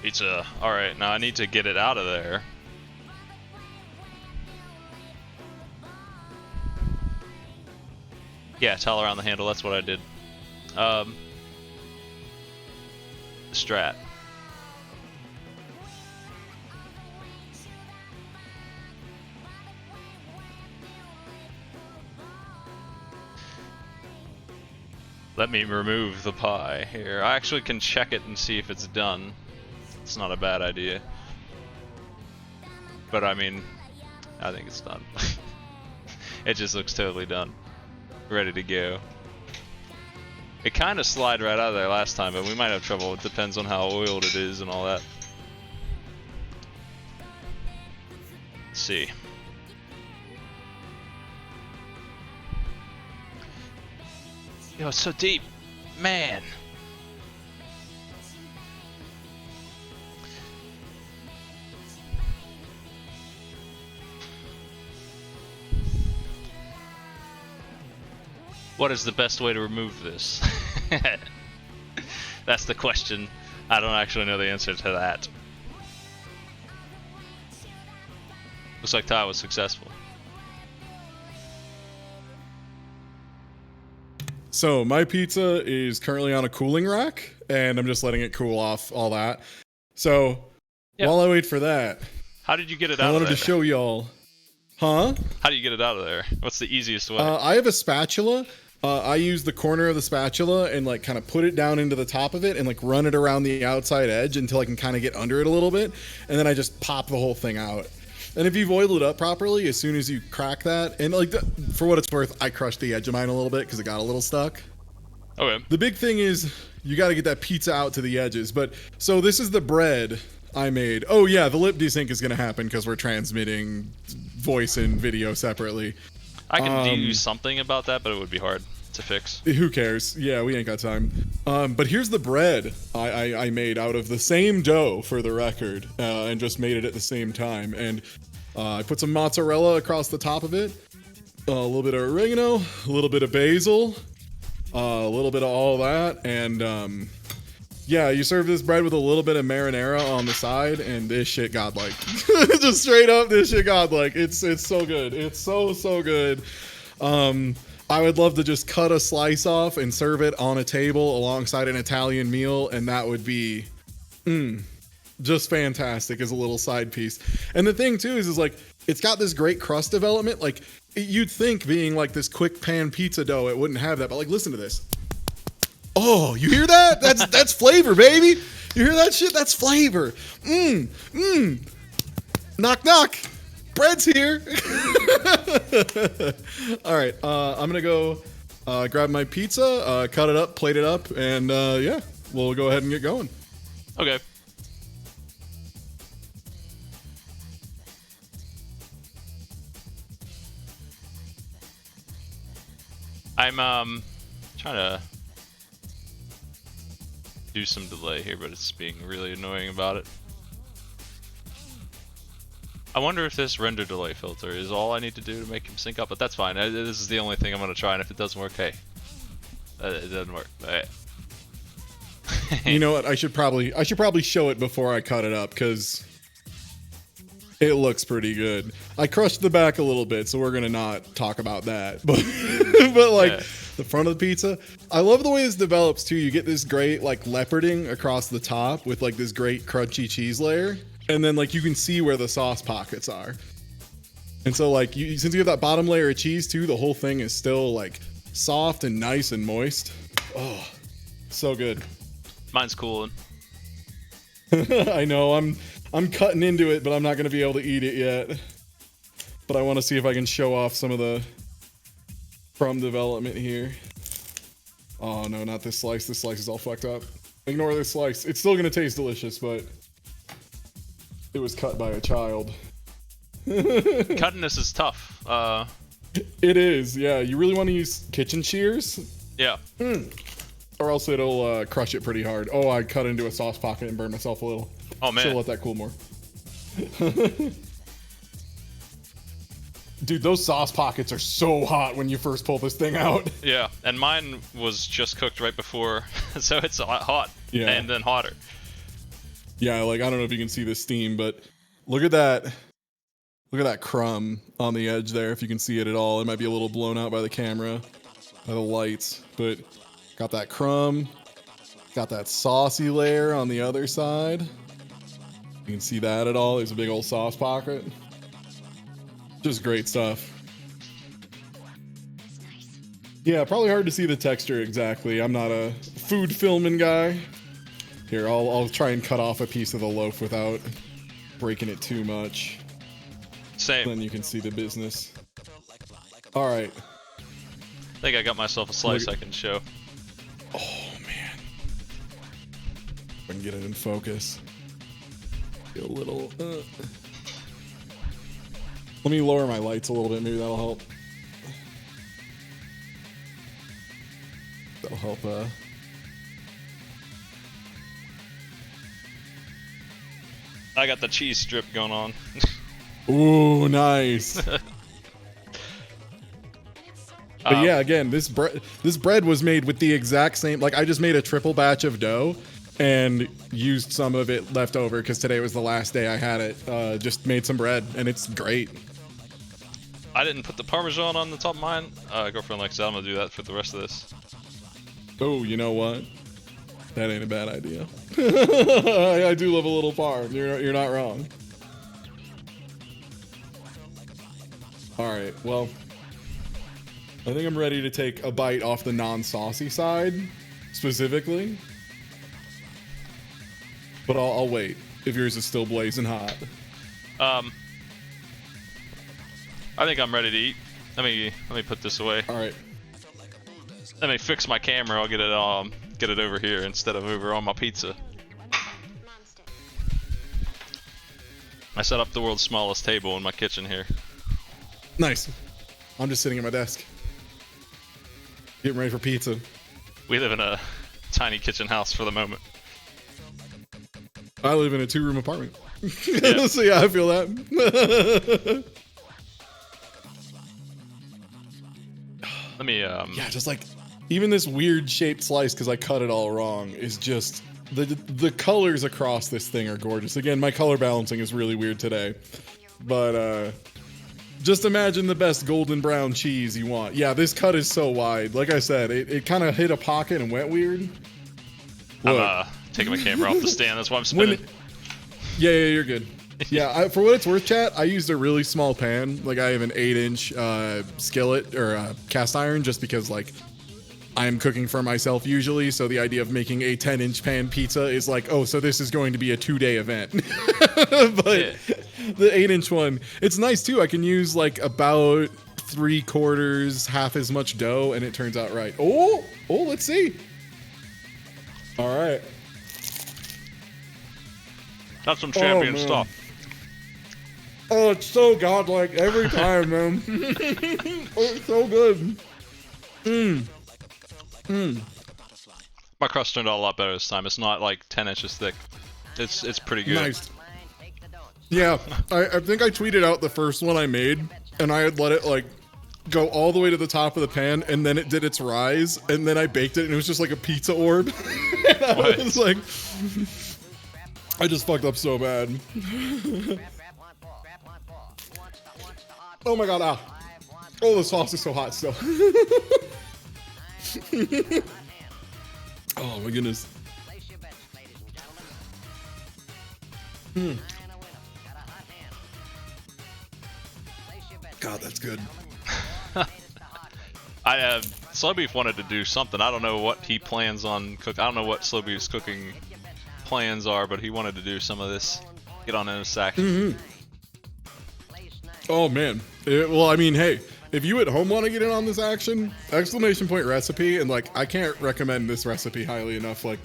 Pizza. Alright, now I need to get it out of there. Yeah, towel around the handle, that's what I did. Strat. Let me remove the pie here. I actually can check it and see if it's done. It's not a bad idea. But I mean, I think it's done. It just looks totally done. Ready to go. It kind of slid right out of there last time, but we might have trouble. It depends on how oiled it is and all that. Let's see. Yo, it's so deep. Man. What is the best way to remove this? That's the question. I don't actually know the answer to that. Looks like Ty was successful. So my pizza is currently on a cooling rack, and I'm just letting it cool off all that. So while I wait for that, how did you get it out I of there? wanted to show y'all. Huh? How do you get it out of there? What's the easiest way? I have a spatula. I use the corner of the spatula and like kind of put it down into the top of it and like run it around the outside edge until I can kind of get under it a little bit. And then I just pop the whole thing out. And if you've oiled it up properly, as soon as you crack that, and like for what it's worth, I crushed the edge of mine a little bit because it got a little stuck. Okay. The big thing is you got to get that pizza out to the edges. But so this is the bread I made. Oh yeah, the lip desync is going to happen because we're transmitting voice and video separately. I can do something about that, but it would be hard to fix. Who cares? Yeah, we ain't got time. But here's the bread I made out of the same dough, for the record, and just made it at the same time. And I put some mozzarella across the top of it, a little bit of oregano, a little bit of basil, a little bit of all that, and Yeah, you serve this bread with a little bit of marinara on the side, and this shit godlike. Just straight up, this shit godlike. It's so good. It's so good. I would love to just cut a slice off and serve it on a table alongside an Italian meal, and that would be just fantastic as a little side piece. And the thing too is like it's got this great crust development. Like you'd think being like this quick pan pizza dough, it wouldn't have that, but like listen to this. Oh, you hear that? That's flavor, baby. You hear that shit? That's flavor. Knock knock. Bread's here. All right, I'm gonna go grab my pizza, cut it up, plate it up, and yeah, we'll go ahead and get going. Okay. I'm trying to do some delay here, but it's being really annoying about it. I wonder if this render delay filter is all I need to do to make him sync up, but that's fine. This is the only thing I'm going to try, and if it doesn't work, hey, it doesn't work. Right. You know what? I should probably show it before I cut it up because it looks pretty good. I crushed the back a little bit, so we're gonna not talk about that. But but like the front of the pizza, I love the way this develops too. You get this great like leoparding across the top with like this great crunchy cheese layer, and then like you can see where the sauce pockets are. And so like since you have that bottom layer of cheese too, the whole thing is still like soft and nice and moist. Oh, so good. Mine's cooling. I know, I'm cutting into it, but I'm not going to be able to eat it yet. But I want to see if I can show off some of the crumb development here. Oh no, not this slice. This slice is all fucked up. Ignore this slice. It's still going to taste delicious, but it was cut by a child. Cutting this is tough. It is, yeah. You really want to use kitchen shears? Yeah. Or else it'll crush it pretty hard. Oh, I cut into a sauce pocket and burned myself a little. Oh man. Should let that cool more. Dude, those sauce pockets are so hot when you first pull this thing out. Yeah, and mine was just cooked right before, so it's hot. Yeah. And then hotter. Yeah, like I don't know if you can see the steam, but look at that. Look at that crumb on the edge there. If you can see it at all, it might be a little blown out by the camera, by the lights, but got that crumb. Got that saucy layer on the other side. You can see that at all. There's a big old sauce pocket. Just great stuff. Yeah, probably hard to see the texture exactly. I'm not a food filming guy. Here, I'll try and cut off a piece of the loaf without breaking it too much. Same. Then you can see the business. All right. I think I got myself a slice I can show. Oh man. I can get it in focus. Get a little. Let me lower my lights a little bit. Maybe that'll help. That'll help. I got the cheese strip going on. Ooh, nice. But yeah, again, this bread was made with the exact same. Like I just made a triple batch of dough and used some of it left over because today was the last day I had it. Just made some bread and it's great. I didn't put the Parmesan on the top of mine. Girlfriend likes that. I'm gonna do that for the rest of this. Oh, you know what? That ain't a bad idea. I do love a little parm. You're not wrong. All right, well, I think I'm ready to take a bite off the non-saucy side, specifically. But I'll wait if yours is still blazing hot. I think I'm ready to eat. Let me put this away. All right. Let me fix my camera. I'll get it over here instead of over on my pizza. I set up the world's smallest table in my kitchen here. Nice. I'm just sitting at my desk, getting ready for pizza. We live in a tiny kitchen house for the moment. I live in a 2-room apartment. Yeah. So yeah, I feel that. Let me yeah, just like even this weird shaped slice because I cut it all wrong is just The colors across this thing are gorgeous. Again, my color balancing is really weird today. But just imagine the best golden brown cheese you want. Yeah, this cut is so wide. Like I said, it kind of hit a pocket and went weird. I'm taking my camera off the stand. That's why I'm spinning. Yeah, you're good. Yeah, for what it's worth, chat, I used a really small pan. Like, I have an 8-inch skillet or cast iron just because, like, I'm cooking for myself usually. So the idea of making a 10-inch pan pizza is like, oh, so this is going to be a 2-day event. But the 8-inch one, it's nice too. I can use like about 3/4, half as much dough, and it turns out right. Oh, let's see. All right. That's some champion stuff. Oh, it's so godlike every time, man. It's so good. My crust turned out a lot better this time. It's not like 10 inches thick. It's pretty good. Nice. Yeah, I think I tweeted out the first one I made, and I had let it like go all the way to the top of the pan, and then it did its rise, and then I baked it, and it was just like a pizza orb. And I was like, I just fucked up so bad. Oh my god, oh, the sauce is so hot still. Oh my goodness. God, that's good. Slow Beef wanted to do something. I don't know what he plans on cook. I don't know what Slow Beef's cooking plans are, but he wanted to do some of this. Get on in a sack. Oh man. Well, I mean, hey, if you at home want to get in on this action, exclamation point recipe, and like, I can't recommend this recipe highly enough. Like,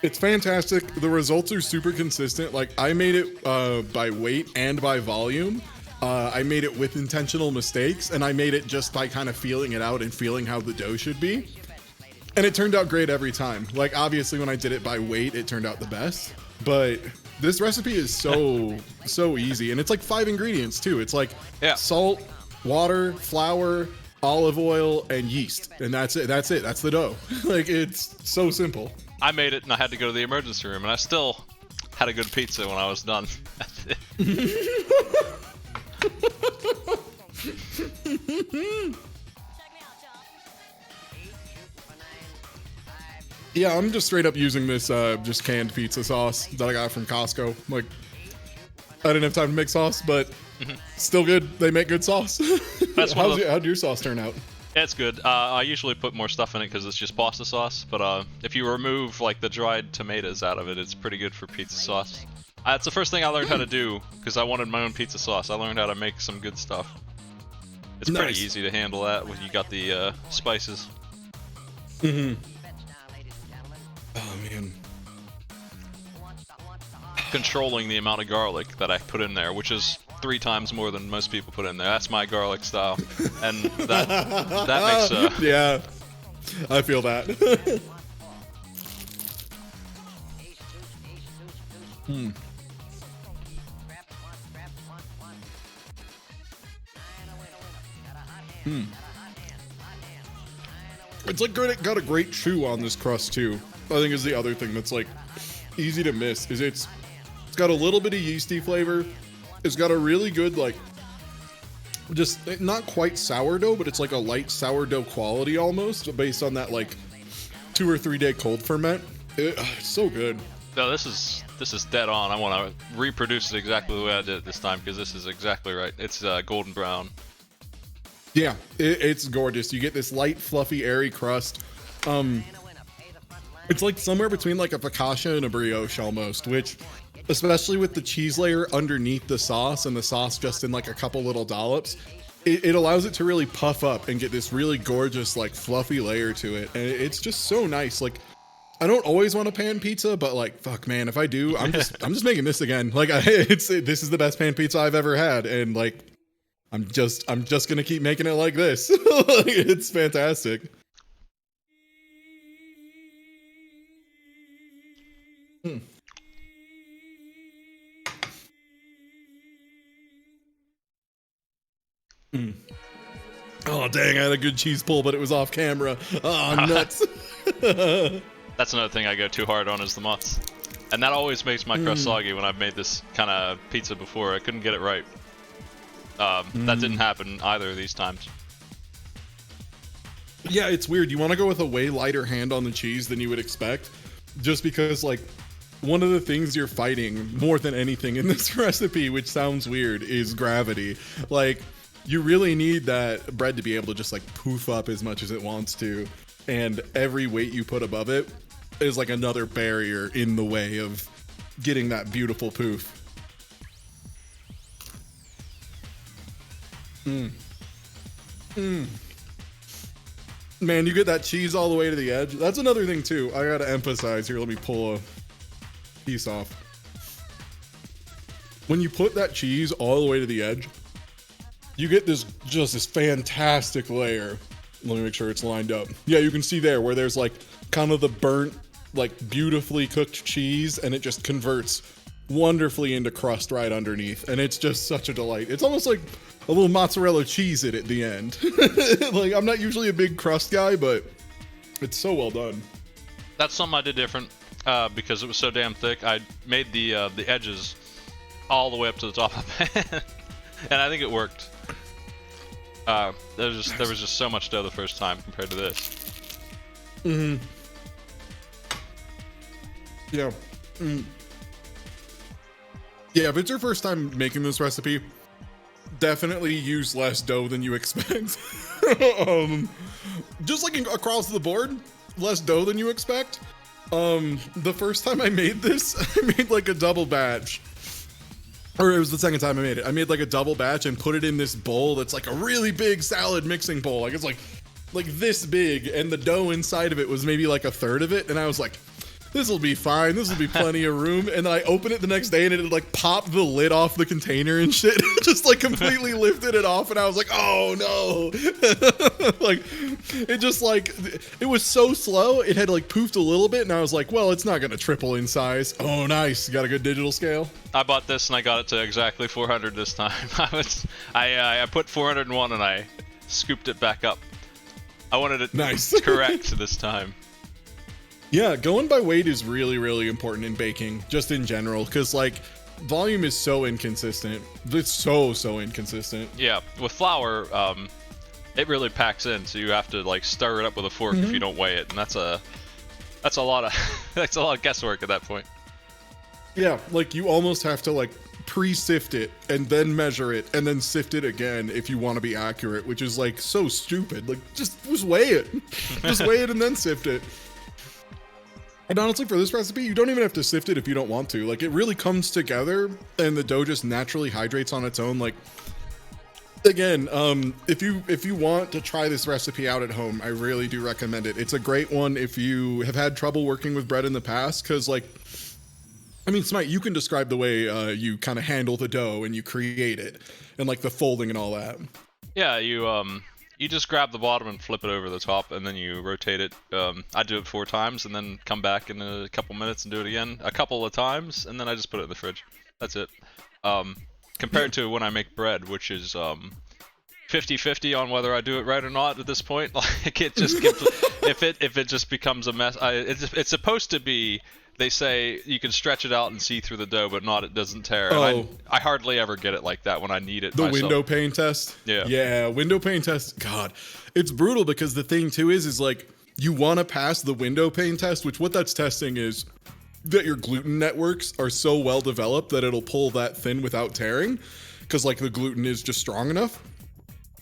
it's fantastic. The results are super consistent. Like, I made it by weight and by volume. I made it with intentional mistakes, and I made it just by kind of feeling it out and feeling how the dough should be. And it turned out great every time. Like, obviously, when I did it by weight, it turned out the best. But this recipe is so easy, and it's like 5 ingredients too. It's like salt, water, flour, olive oil, and yeast, and that's it. That's the dough. Like, it's so simple. I made it, and I had to go to the emergency room, and I still had a good pizza when I was done. That's it. Yeah, I'm just straight up using this just canned pizza sauce that I got from Costco. Like, I didn't have time to make sauce, but still good. They make good sauce. How'd your sauce turn out? It's good. I usually put more stuff in it because it's just pasta sauce, but if you remove like the dried tomatoes out of it, it's pretty good for pizza sauce. It's the first thing I learned how to do because I wanted my own pizza sauce. I learned how to make some good stuff. It's pretty easy to handle that when you got the spices. Oh man. Controlling the amount of garlic that I put in there, which is 3 times more than most people put in there. That's my garlic style, and that makes yeah, I feel that. It's like got a great chew on this crust too. I think is the other thing that's like easy to miss is it's got a little bit of yeasty flavor. It's got a really good like just not quite sourdough, but it's like a light sourdough quality almost based on that like 2 or 3 day cold ferment. It's so good. No, this is dead on. I want to reproduce it exactly the way I did it this time because this is exactly right. It's golden brown. Yeah, it's gorgeous. You get this light, fluffy, airy crust. It's like somewhere between like a focaccia and a brioche almost, which, especially with the cheese layer underneath the sauce and the sauce just in like a couple little dollops, it allows it to really puff up and get this really gorgeous, like fluffy layer to it. And it's just so nice. Like, I don't always want a pan pizza, but like, fuck man, if I do, I'm just making this again. Like, this is the best pan pizza I've ever had. And like, I'm just gonna keep making it like this. It's fantastic. Oh dang, I had a good cheese pull, but it was off camera. Oh, nuts. That's another thing I go too hard on is the mozz. And that always makes my crust soggy when I've made this kind of pizza before. I couldn't get it right. That didn't happen either of these times. Yeah, it's weird. You want to go with a way lighter hand on the cheese than you would expect, just because, like, one of the things you're fighting more than anything in this recipe, which sounds weird, is gravity. Like, you really need that bread to be able to just, like, poof up as much as it wants to, and every weight you put above it is like another barrier in the way of getting that beautiful poof. Man, you get that cheese all the way to the edge. That's another thing too. I gotta emphasize here. Let me pull a piece off. When you put that cheese all the way to the edge, you get this fantastic layer. Let me make sure it's lined up. Yeah, you can see there where there's like kind of the burnt, like beautifully cooked cheese, and it just converts wonderfully into crust right underneath, and it's just such a delight. It's almost like a little mozzarella cheese at the end. Like, I'm not usually a big crust guy, but it's so well done. That's something I did different because it was so damn thick. I made the edges all the way up to the top of the pan, and I think it worked. There was just so much dough the first time compared to this. Yeah. Yeah, if it's your first time making this recipe, definitely use less dough than you expect. Just like across the board, less dough than you expect. The first time I made this, I made like a double batch. Or it was the second time I made it. I made like a double batch and put it in this bowl that's like a really big salad mixing bowl. Like, it's like this big, and the dough inside of it was maybe like a third of it, and I was like, this will be fine. This will be plenty of room. And then I opened it the next day, and it had like popped the lid off the container and shit. Just like completely lifted it off, and I was like, oh no. Like, it just like, it was so slow. It had like poofed a little bit, and I was like, well, it's not gonna triple in size. Oh, nice. You got a good digital scale? I bought this and I got it to exactly 400 this time. I put 401 and I scooped it back up. I wanted it nice. Correct this time. Yeah, going by weight is really, really important in baking, just in general, because like volume is so inconsistent. It's so inconsistent. Yeah, with flour, it really packs in, so you have to like stir it up with a fork if you don't weigh it, and that's a lot of that's a lot of guesswork at that point. Yeah, like you almost have to like pre-sift it and then measure it and then sift it again if you want to be accurate, which is like so stupid. Like just weigh it. Just weigh it and then sift it. And honestly, for this recipe, you don't even have to sift it if you don't want to. Like, it really comes together, and the dough just naturally hydrates on its own. Like, again, if you want to try this recipe out at home, I really do recommend it. It's a great one if you have had trouble working with bread in the past, because, like, I mean, Smite, you can describe the way you kind of handle the dough and you create it, and, like, the folding and all that. Yeah, you just grab the bottom and flip it over the top, and then you rotate it. I do it 4 times, and then come back in a couple minutes and do it again a couple of times, and then I just put it in the fridge. That's it. Compared to when I make bread, which is 50-50 on whether I do it right or not at this point. Like, it just gets, if it just becomes a mess. It's supposed to be. They say you can stretch it out and see through the dough, but it doesn't tear. Oh. And I hardly ever get it like that when I need it. The myself. window pane test? Yeah, window pane test. God, it's brutal because the thing too is like you want to pass the window pane test, which what that's testing is that your gluten networks are so well developed that it'll pull that thin without tearing, because like the gluten is just strong enough.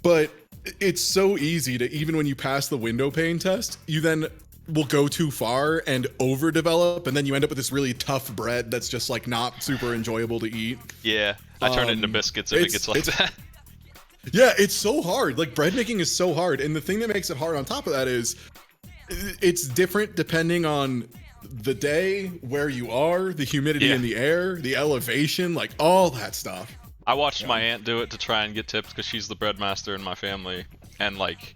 But it's so easy to, even when you pass the window pane test, you then will go too far and overdevelop, and then you end up with this really tough bread that's just like not super enjoyable to eat. Yeah, I turn it into biscuits if it gets like that. Yeah, it's so hard. Like, bread making is so hard, and the thing that makes it hard on top of that is it's different depending on the day, where you are, the humidity in the air, the elevation, like all that stuff. I watched my aunt do it to try and get tips because she's the bread master in my family. And like,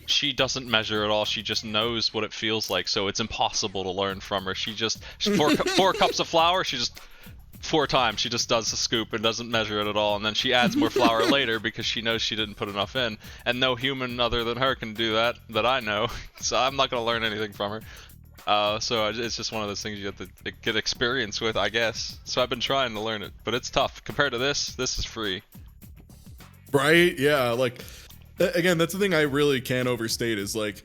she doesn't measure at all. She just knows what it feels like. So it's impossible to learn from her. She just, 4 cups of flour, she just, 4 times, she just does a scoop and doesn't measure it at all. And then she adds more flour later because she knows she didn't put enough in. And no human other than her can do that I know. So I'm not going to learn anything from her. It's just one of those things you have to get experience with, I guess. So I've been trying to learn it, but it's tough. Compared to this is free. Right? Yeah, like, again, that's the thing I really can't overstate is, like,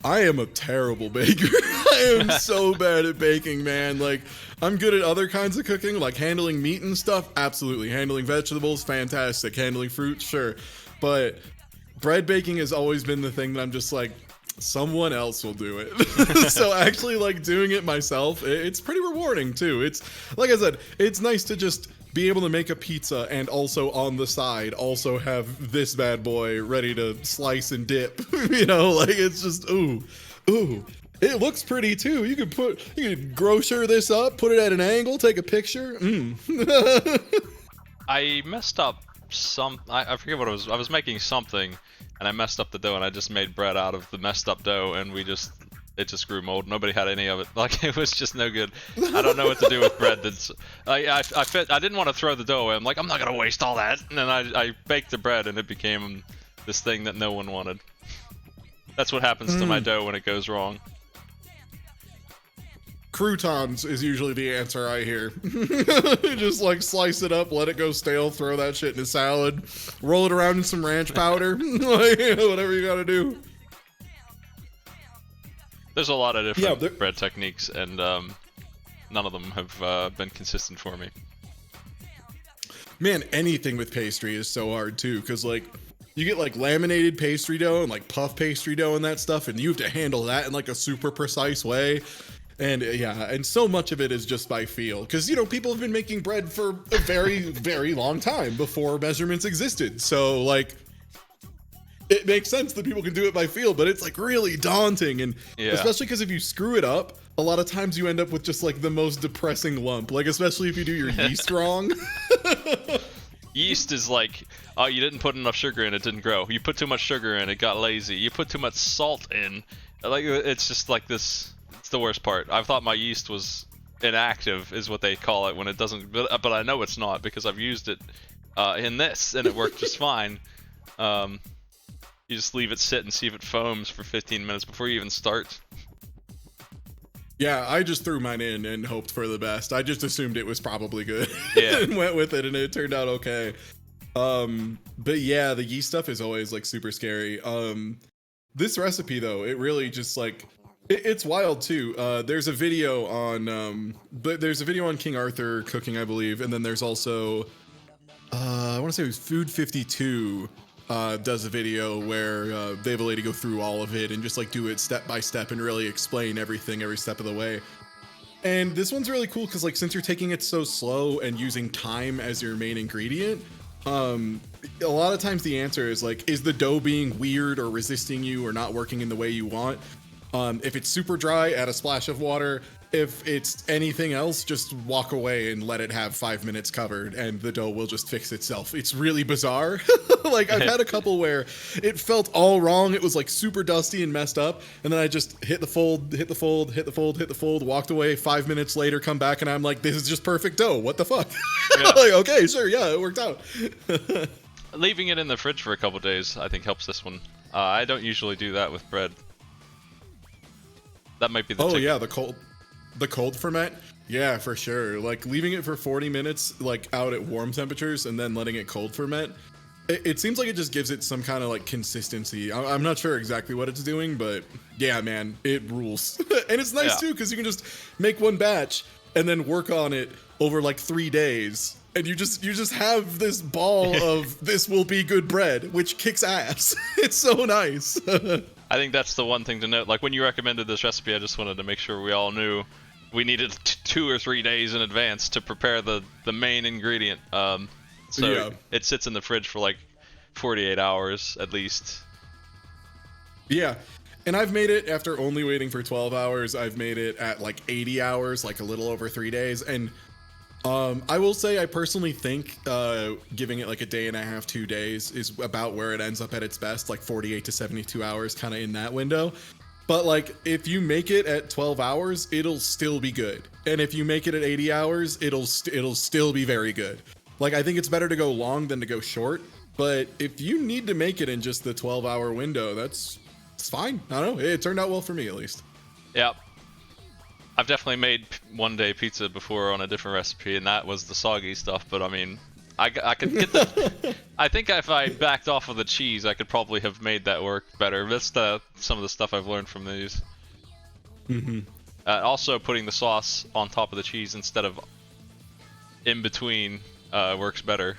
I am a terrible baker. I am so bad at baking, man. Like, I'm good at other kinds of cooking, like handling meat and stuff, absolutely. Handling vegetables, fantastic. Handling fruit, sure. But bread baking has always been the thing that I'm just like, someone else will do it. So actually, like, doing it myself, it's pretty rewarding too. It's, like I said, it's nice to just be able to make a pizza and also on the side also have this bad boy ready to slice and dip. You know, like, it's just, ooh. It looks pretty too. You could grocer this up, put it at an angle, take a picture. I messed up I forget what it was. I was making something and I messed up the dough and I just made bread out of the messed up dough and it just grew mold. Nobody had any of it. Like, it was just no good. I don't know what to do with bread. I didn't want to throw the dough away. I'm like, I'm not gonna waste all that. And then I baked the bread and it became this thing that no one wanted. That's what happens to my dough when it goes wrong. Croutons is usually the answer I hear. Just like slice it up, let it go stale, throw that shit in a salad, roll it around in some ranch powder, like, whatever you gotta do. There's a lot of different bread techniques, and none of them have been consistent for me. Man, anything with pastry is so hard too, because like you get like laminated pastry dough and like puff pastry dough and that stuff, and you have to handle that in like a super precise way. And yeah, and so much of it is just by feel, because, you know, people have been making bread for a very, very long time before measurements existed. So like, it makes sense that people can do it by feel, but it's like really daunting. And especially because if you screw it up, a lot of times you end up with just like the most depressing lump, like especially if you do your yeast wrong. Yeast is like, oh, you didn't put enough sugar in, it didn't grow. You put too much sugar in, it got lazy. You put too much salt in. Like, it's just like this. It's the worst part. I thought my yeast was inactive, is what they call it when it doesn't, but I know it's not because I've used it in this and it worked just fine. You just leave it sit and see if it foams for 15 minutes before you even start. Yeah, I just threw mine in and hoped for the best. I just assumed it was probably good. Yeah. And went with it, and it turned out okay. But yeah, the yeast stuff is always like super scary. This recipe though, it really just like, it's wild too. There's a video on King Arthur cooking, I believe, and then there's also I want to say it was Food 52 does a video where they have a lady go through all of it and just like do it step by step and really explain everything every step of the way. And this one's really cool because like since you're taking it so slow and using time as your main ingredient, a lot of times the answer is like, is the dough being weird or resisting you or not working in the way you want? If it's super dry, add a splash of water. If it's anything else, just walk away and let it have 5 minutes covered and the dough will just fix itself. It's really bizarre. Like I've had a couple where it felt all wrong. It was like super dusty and messed up. And then I just hit the fold, walked away. 5 minutes later, come back and I'm like, this is just perfect dough. What the fuck? Yeah. Like, okay, sure. Yeah, it worked out. Leaving it in the fridge for a couple days, I think helps this one. I don't usually do that with bread. That might be the ticket. Yeah, the cold ferment. Yeah, for sure. Like leaving it for 40 minutes, like out at warm temperatures and then letting it cold ferment. It seems like it just gives it some kind of like consistency. I'm not sure exactly what it's doing, but yeah, man, it rules. And it's nice too, because you can just make one batch and then work on it over like 3 days. And you just have this ball of this will be good bread, which kicks ass. It's so nice. I think that's the one thing to note. Like when you recommended this recipe, I just wanted to make sure we all knew we needed 2 or 3 days in advance to prepare the main ingredient. It sits in the fridge for like 48 hours at least. Yeah. And I've made it after only waiting for 12 hours. I've made it at like 80 hours, like a little over 3 days. And I will say I personally think giving it like a day and a half, 2 days is about where it ends up at its best, like 48 to 72 hours, kind of in that window. But like if you make it at 12 hours, it'll still be good. And if you make it at 80 hours, it'll still be very good. Like I think it's better to go long than to go short. But if you need to make it in just the 12-hour window, it's fine. I don't know. It turned out well for me at least. Yep. I've definitely made one day pizza before on a different recipe, and that was the soggy stuff. But I mean, I could get the. I think if I backed off of the cheese, I could probably have made that work better. That's some of the stuff I've learned from these. Also, putting the sauce on top of the cheese instead of in between works better.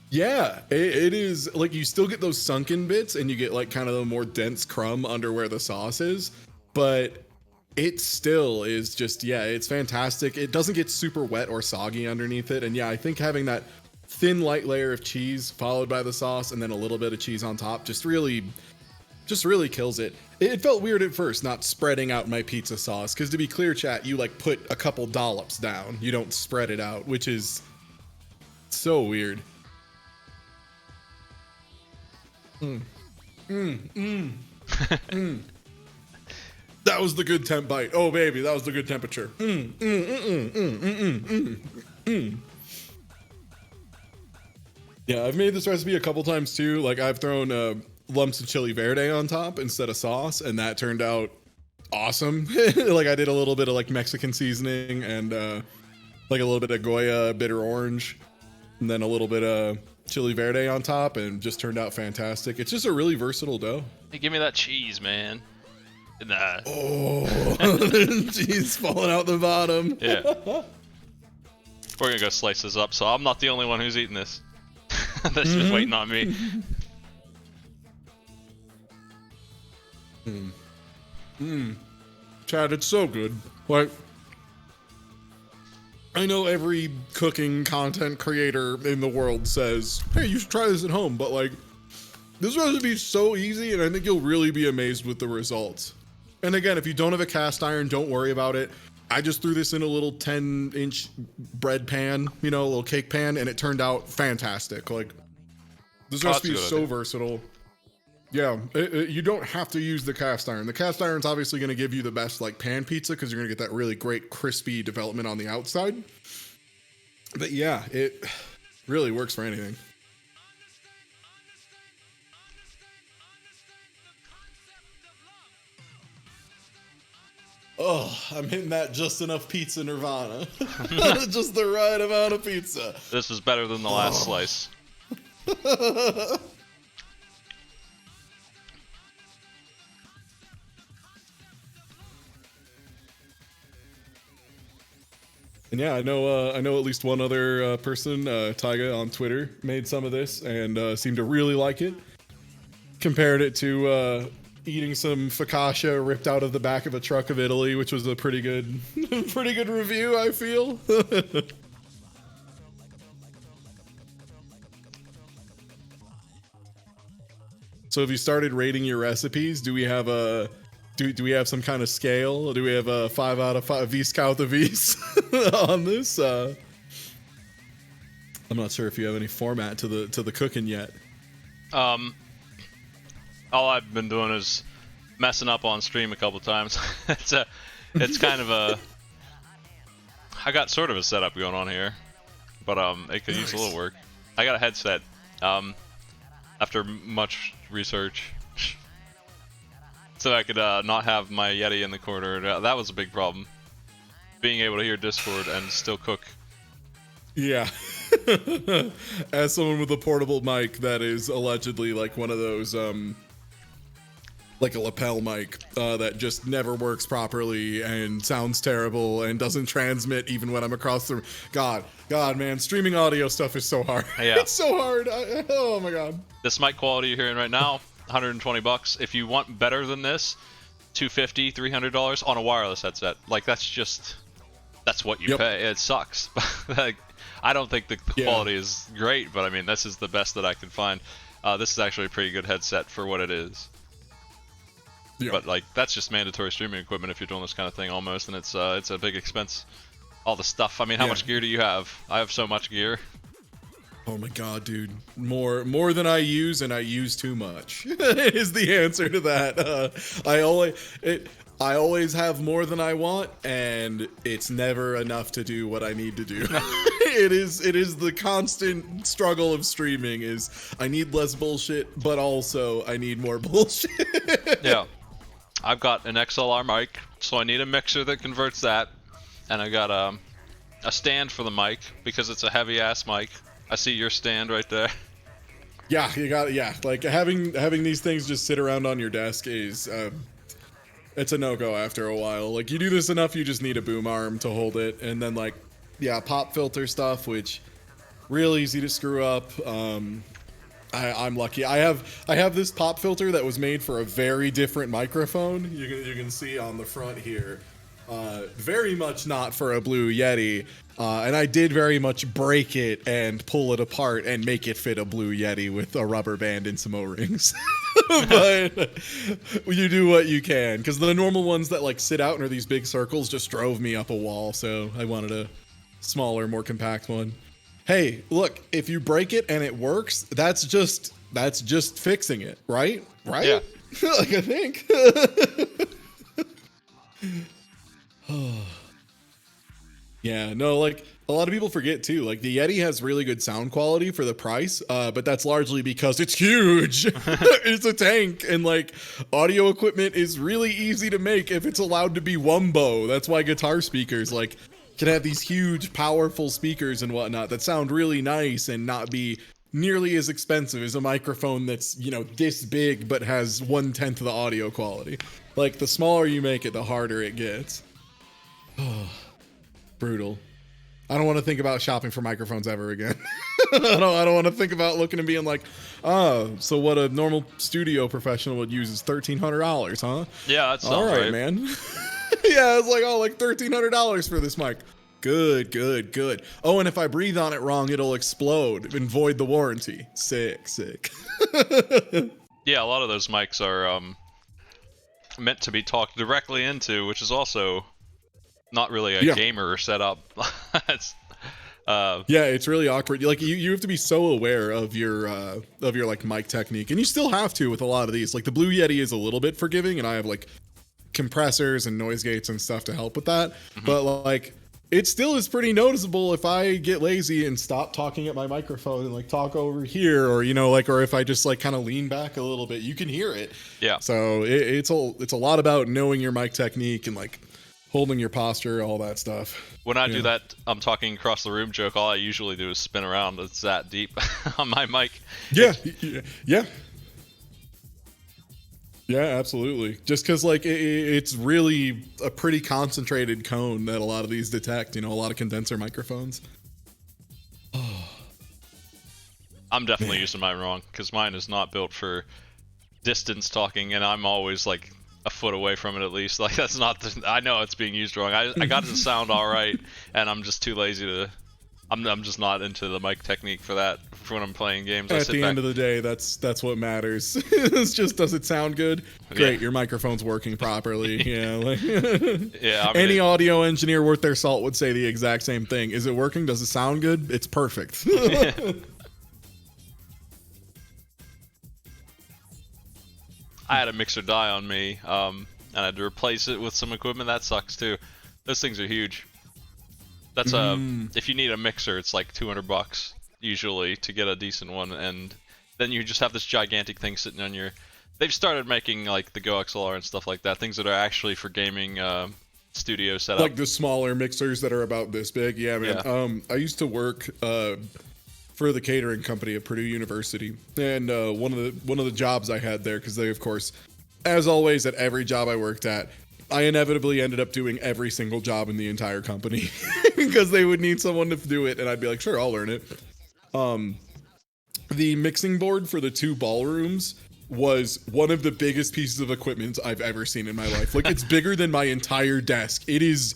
Yeah, it is like you still get those sunken bits and you get like kind of the more dense crumb under where the sauce is, but it still is just, yeah, it's fantastic. It doesn't get super wet or soggy underneath it. And yeah, I think having that thin light layer of cheese followed by the sauce and then a little bit of cheese on top just really kills it. It felt weird at first not spreading out my pizza sauce, because to be clear, chat, you like put a couple dollops down, you don't spread it out, which is so weird. That was the good temp bite. Oh baby, that was the good temperature. Yeah, I've made this recipe a couple times too. Like I've thrown lumps of chili verde on top instead of sauce, and that turned out awesome. Like I did a little bit of like Mexican seasoning and like a little bit of Goya bitter orange, and then a little bit of chili verde on top, and just turned out fantastic. It's just a really versatile dough. Hey, give me that cheese, man. Nah. Oh, cheese falling out the bottom. Yeah. We're gonna go slice this up, so I'm not the only one who's eating this. That's just waiting on me. Chad, it's so good. Like, I know every cooking content creator in the world says, hey, you should try this at home, but like, this recipe is so easy, and I think you'll really be amazed with the results. And again, if you don't have a cast iron, don't worry about it. I just threw this in a little 10-inch bread pan, you know, a little cake pan, and it turned out fantastic. Like, this recipe is so versatile. Yeah, you don't have to use the cast iron. The cast iron's obviously going to give you the best like pan pizza because you're going to get that really great crispy development on the outside. But yeah, it really works for anything. Oh, I'm hitting that just enough pizza nirvana. Just the right amount of pizza. This is better than the last slice. And yeah, I know at least one other person, Tyga on Twitter, made some of this and seemed to really like it. Compared it to eating some focaccia ripped out of the back of a truck of Italy, which was a pretty good review, I feel. So have you started rating your recipes? Do we have a do we have some kind of scale? Do we have a 5 out of 5 V-Scout the V's on this? I'm not sure if you have any format to the cooking yet. All I've been doing is messing up on stream a couple times. It's kind of a. I got sort of a setup going on here, but it could use a little work. I got a headset. After much research, so I could not have my Yeti in the corner. That was a big problem. Being able to hear Discord and still cook. Yeah. As someone with a portable mic that is allegedly like one of those like a lapel mic that just never works properly and sounds terrible and doesn't transmit even when I'm across the God, man, streaming audio stuff is so hard. Yeah. It's so hard. Oh my God. This mic quality you're hearing right now, $120. If you want better than this, $250, $300 on a wireless headset. Like that's what you pay. It sucks. Like, I don't think the quality is great, but I mean, this is the best that I can find. This is actually a pretty good headset for what it is. Yeah. But like, that's just mandatory streaming equipment if you're doing this kind of thing almost, and it's a big expense. All the stuff. I mean, how much gear do you have? I have so much gear. Oh my God, dude. More than I use, and I use too much is the answer to that. I always have more than I want, and it's never enough to do what I need to do. It is the constant struggle of streaming is I need less bullshit, but also I need more bullshit. Yeah. I've got an XLR mic, So I need a mixer that converts that, and I got a stand for the mic because it's a heavy ass mic. I see your stand right there. Yeah, you got it. Yeah, like having these things just sit around on your desk is it's a no-go after a while. Like you do this enough, you just need a boom arm to hold it, and then like pop filter stuff, which real easy to screw up. I'm lucky. I have this pop filter that was made for a very different microphone. You can see on the front here. Very much not for a Blue Yeti. And I did very much break it and pull it apart and make it fit a Blue Yeti with a rubber band and some O-rings. But you do what you can, because the normal ones that like sit out and are these big circles just drove me up a wall. So I wanted a smaller, more compact one. Hey, look, if you break it and it works, that's just fixing it, right? Right? Yeah. Like I think. Yeah, no, like a lot of people forget too. Like the Yeti has really good sound quality for the price, but that's largely because it's huge. It's a tank, and like audio equipment is really easy to make if it's allowed to be wumbo. That's why guitar speakers like can have these huge, powerful speakers and whatnot that sound really nice and not be nearly as expensive as a microphone that's, you know, this big but has 1/10 of the audio quality. Like the smaller you make it, the harder it gets. Oh, brutal. I don't want to think about shopping for microphones ever again. I don't want to think about looking and being like, oh, so what a normal studio professional would use is $1,300, huh? Yeah, that sounds all right, man. Yeah, it's like, oh, like $1,300 for this mic. Good. Oh, and if I breathe on it wrong, it'll explode and void the warranty. Sick. Yeah, a lot of those mics are meant to be talked directly into, which is also not really a gamer setup. It's, yeah, it's really awkward. Like you have to be so aware of your like mic technique, and you still have to with a lot of these. Like the Blue Yeti is a little bit forgiving, and I have like compressors and noise gates and stuff to help with that. Mm-hmm. But like it still is pretty noticeable if I get lazy and stop talking at my microphone and like talk over here, or you know, like, or if I just like kind of lean back a little bit, you can hear it. Yeah. So it's a lot about knowing your mic technique and like holding your posture, all that stuff. When I do that I'm talking across the room joke, all I usually do is spin around. It's that deep on my mic. Yeah, absolutely. Just because like it's really a pretty concentrated cone that a lot of these detect, you know, a lot of condenser microphones. I'm definitely using mine wrong, because mine is not built for distance talking, and I'm always like a foot away from it at least. Like that's not I know it's being used wrong. I got it to sound all right, and I'm just too lazy to. I'm just not into the mic technique for that for when I'm playing games. At the end of the day, that's what matters. It's just, does it sound good? Great, your microphone's working properly. Yeah. Like, yeah. I mean, any audio engineer worth their salt would say the exact same thing. Is it working? Does it sound good? It's perfect. I had a mixer die on me, and I had to replace it with some equipment. That sucks too. Those things are huge. That's if you need a mixer, it's like $200 usually to get a decent one, and then you just have this gigantic thing sitting on your. They've started making like the Go XLR and stuff like that, things that are actually for gaming studio setup. Like the smaller mixers that are about this big. Yeah, man. Yeah. I used to work for the catering company at Purdue University, and one of the jobs I had there, because they, of course, as always at every job I worked at, I inevitably ended up doing every single job in the entire company because they would need someone to do it, and I'd be like, sure, I'll learn it. The mixing board for the 2 ballrooms was one of the biggest pieces of equipment I've ever seen in my life. Like, it's bigger than my entire desk. It is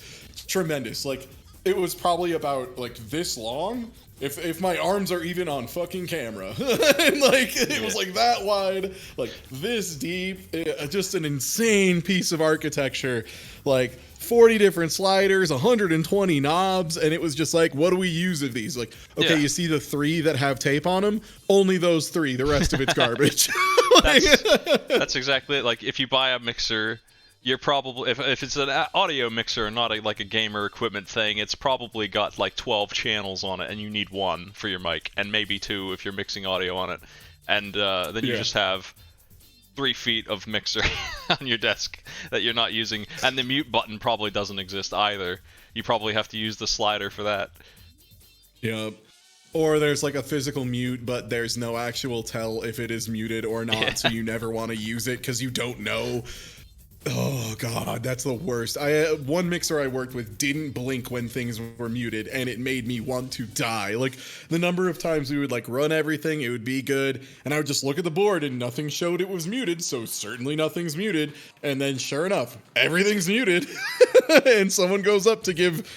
tremendous. Like, it was probably about like this long, if my arms are even on fucking camera. And like it was like that wide, like this deep, just an insane piece of architecture, like 40 different sliders, 120 knobs, and it was just like, what do we use of these? Like, okay, you see the 3 that have tape on them? Only those 3, the rest of it's garbage. That's exactly it. Like, if you buy a mixer, you're probably, if it's an audio mixer and not like a gamer equipment thing, it's probably got like 12 channels on it, and you need 1 for your mic, and maybe 2 if you're mixing audio on it. And then you just have 3 feet of mixer on your desk that you're not using, and the mute button probably doesn't exist either. You probably have to use the slider for that. Yeah. Or there's like a physical mute, but there's no actual tell if it is muted or not, so you never want to use it because you don't know. Oh god, that's the worst. One mixer I worked with didn't blink when things were muted, and it made me want to die. Like, the number of times we would like run everything, it would be good, and I would just look at the board and nothing showed it was muted, so certainly nothing's muted. And then sure enough, everything's muted. And someone goes up to give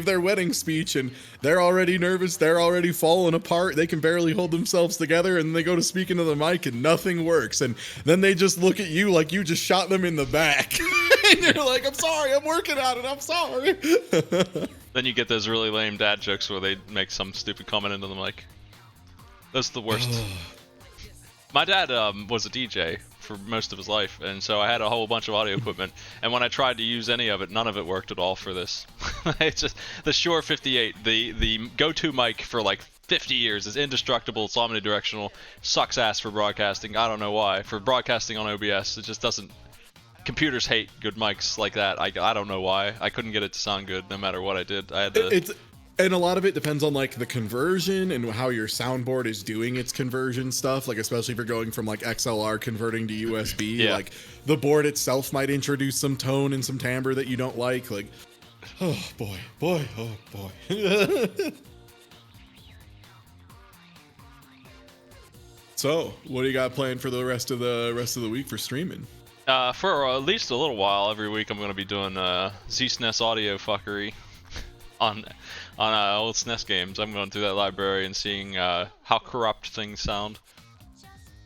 their wedding speech, and they're already nervous, they're already falling apart, they can barely hold themselves together, and they go to speak into the mic and nothing works, and then they just look at you like you just shot them in the back. And you're like, I'm sorry, I'm working on it, I'm sorry. Then you get those really lame dad jokes where they make some stupid comment into the mic. That's the worst. My dad was a DJ for most of his life, and so I had a whole bunch of audio equipment, and when I tried to use any of it, none of it worked at all for this. It's just the Shure 58, the go-to mic for like 50 years, is indestructible, it's omnidirectional, sucks ass for broadcasting. I don't know why. For broadcasting on OBS, it just doesn't. Computers hate good mics like that. I don't know why. I couldn't get it to sound good no matter what I did. I had to. And a lot of it depends on like the conversion and how your soundboard is doing its conversion stuff. Like, especially if you're going from like XLR converting to USB, Yeah. like the board itself might introduce some tone and some timbre that you don't like. Like, oh boy. So, what do you got planned for the rest of the week for streaming? For at least a little while, every week I'm going to be doing Z-SNES audio fuckery on old SNES games. I'm going through that library and seeing how corrupt things sound.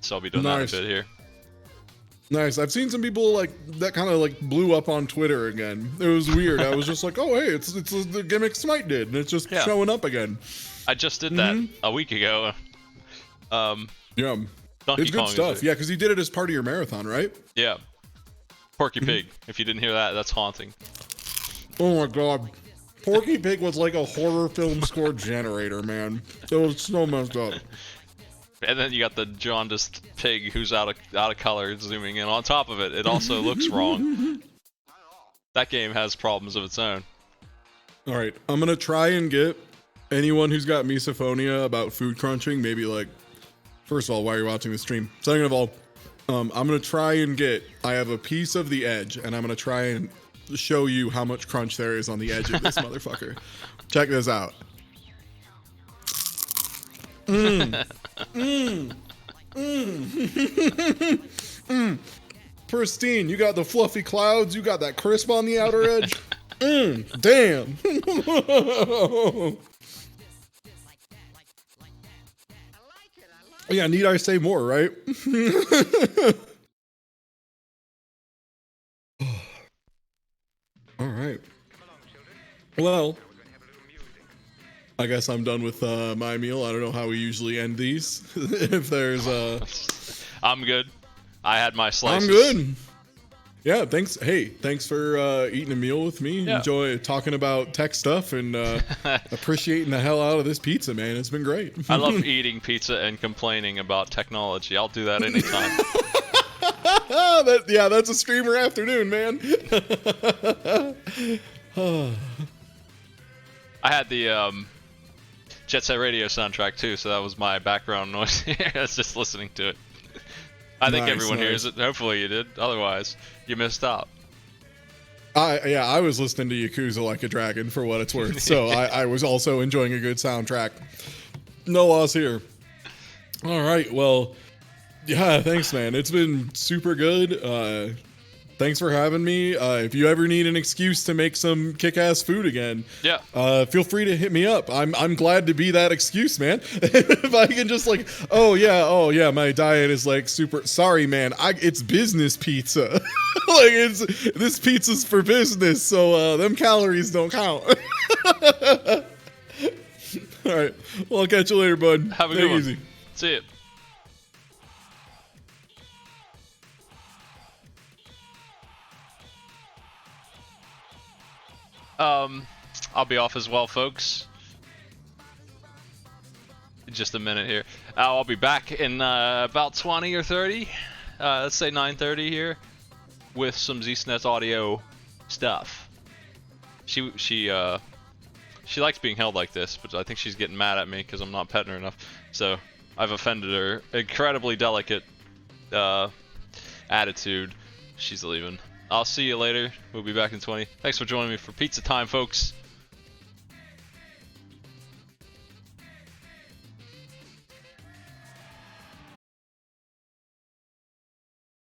So I'll be doing that a bit here. Nice. I've seen some people like that kind of like blew up on Twitter again. It was weird. I was just like, oh hey, it's the gimmick Smite did, and it's just showing up again. I just did that a week ago. Yeah. Donkey It's good Kong stuff. Yeah, because you did it as part of your marathon, right? Yeah. Porky Pig. If you didn't hear that, that's haunting. Oh my god. Porky Pig was like a horror film score generator, man. It was so messed up. And then you got the jaundiced pig who's out of color zooming in on top of it. It also looks wrong. That game has problems of its own. All right, I'm gonna try and get anyone who's got misophonia about food crunching. Maybe like, first of all, while you're watching the stream. Second of all, I'm gonna try and get. I have a piece of the edge, and I'm gonna try and show you how much crunch there is on the edge of this motherfucker. Check this out. Pristine. You got the fluffy clouds. You got that crisp on the outer edge. Damn. Yeah, need I say more, right? All right. Well, I guess I'm done with my meal. I don't know how we usually end these. If there's I'm good. I had my slices. I'm good. Yeah, thanks. Hey, thanks for eating a meal with me. Yeah. Enjoy talking about tech stuff and appreciating the hell out of this pizza, man. It's been great. I love eating pizza and complaining about technology. I'll do that anytime. That's a streamer afternoon, man. I had the Jet Set Radio soundtrack too, so that was my background noise here. I was just listening to it. I think everyone hears it. Hopefully you did. Otherwise, you missed out. I was listening to Yakuza Like a Dragon for what it's worth, so I was also enjoying a good soundtrack. No loss here. All right, well, yeah, thanks, man. It's been super good. Thanks for having me. If you ever need an excuse to make some kick-ass food again, feel free to hit me up. I'm glad to be that excuse, man. If I can just like, oh yeah, my diet is like super. Sorry, man. It's business pizza. Like this pizza's for business, so them calories don't count. All right. Well, I'll catch you later, bud. Have a good one. Easy. See ya. I'll be off as well, folks. Just a minute here. I'll be back in about 20 or 30. let's say 9:30 here, with some ZSNES audio stuff. She likes being held like this, but I think she's getting mad at me because I'm not petting her enough. So I've offended her. Incredibly delicate attitude. She's leaving. I'll see you later. We'll be back in 20. Thanks for joining me for pizza time, folks.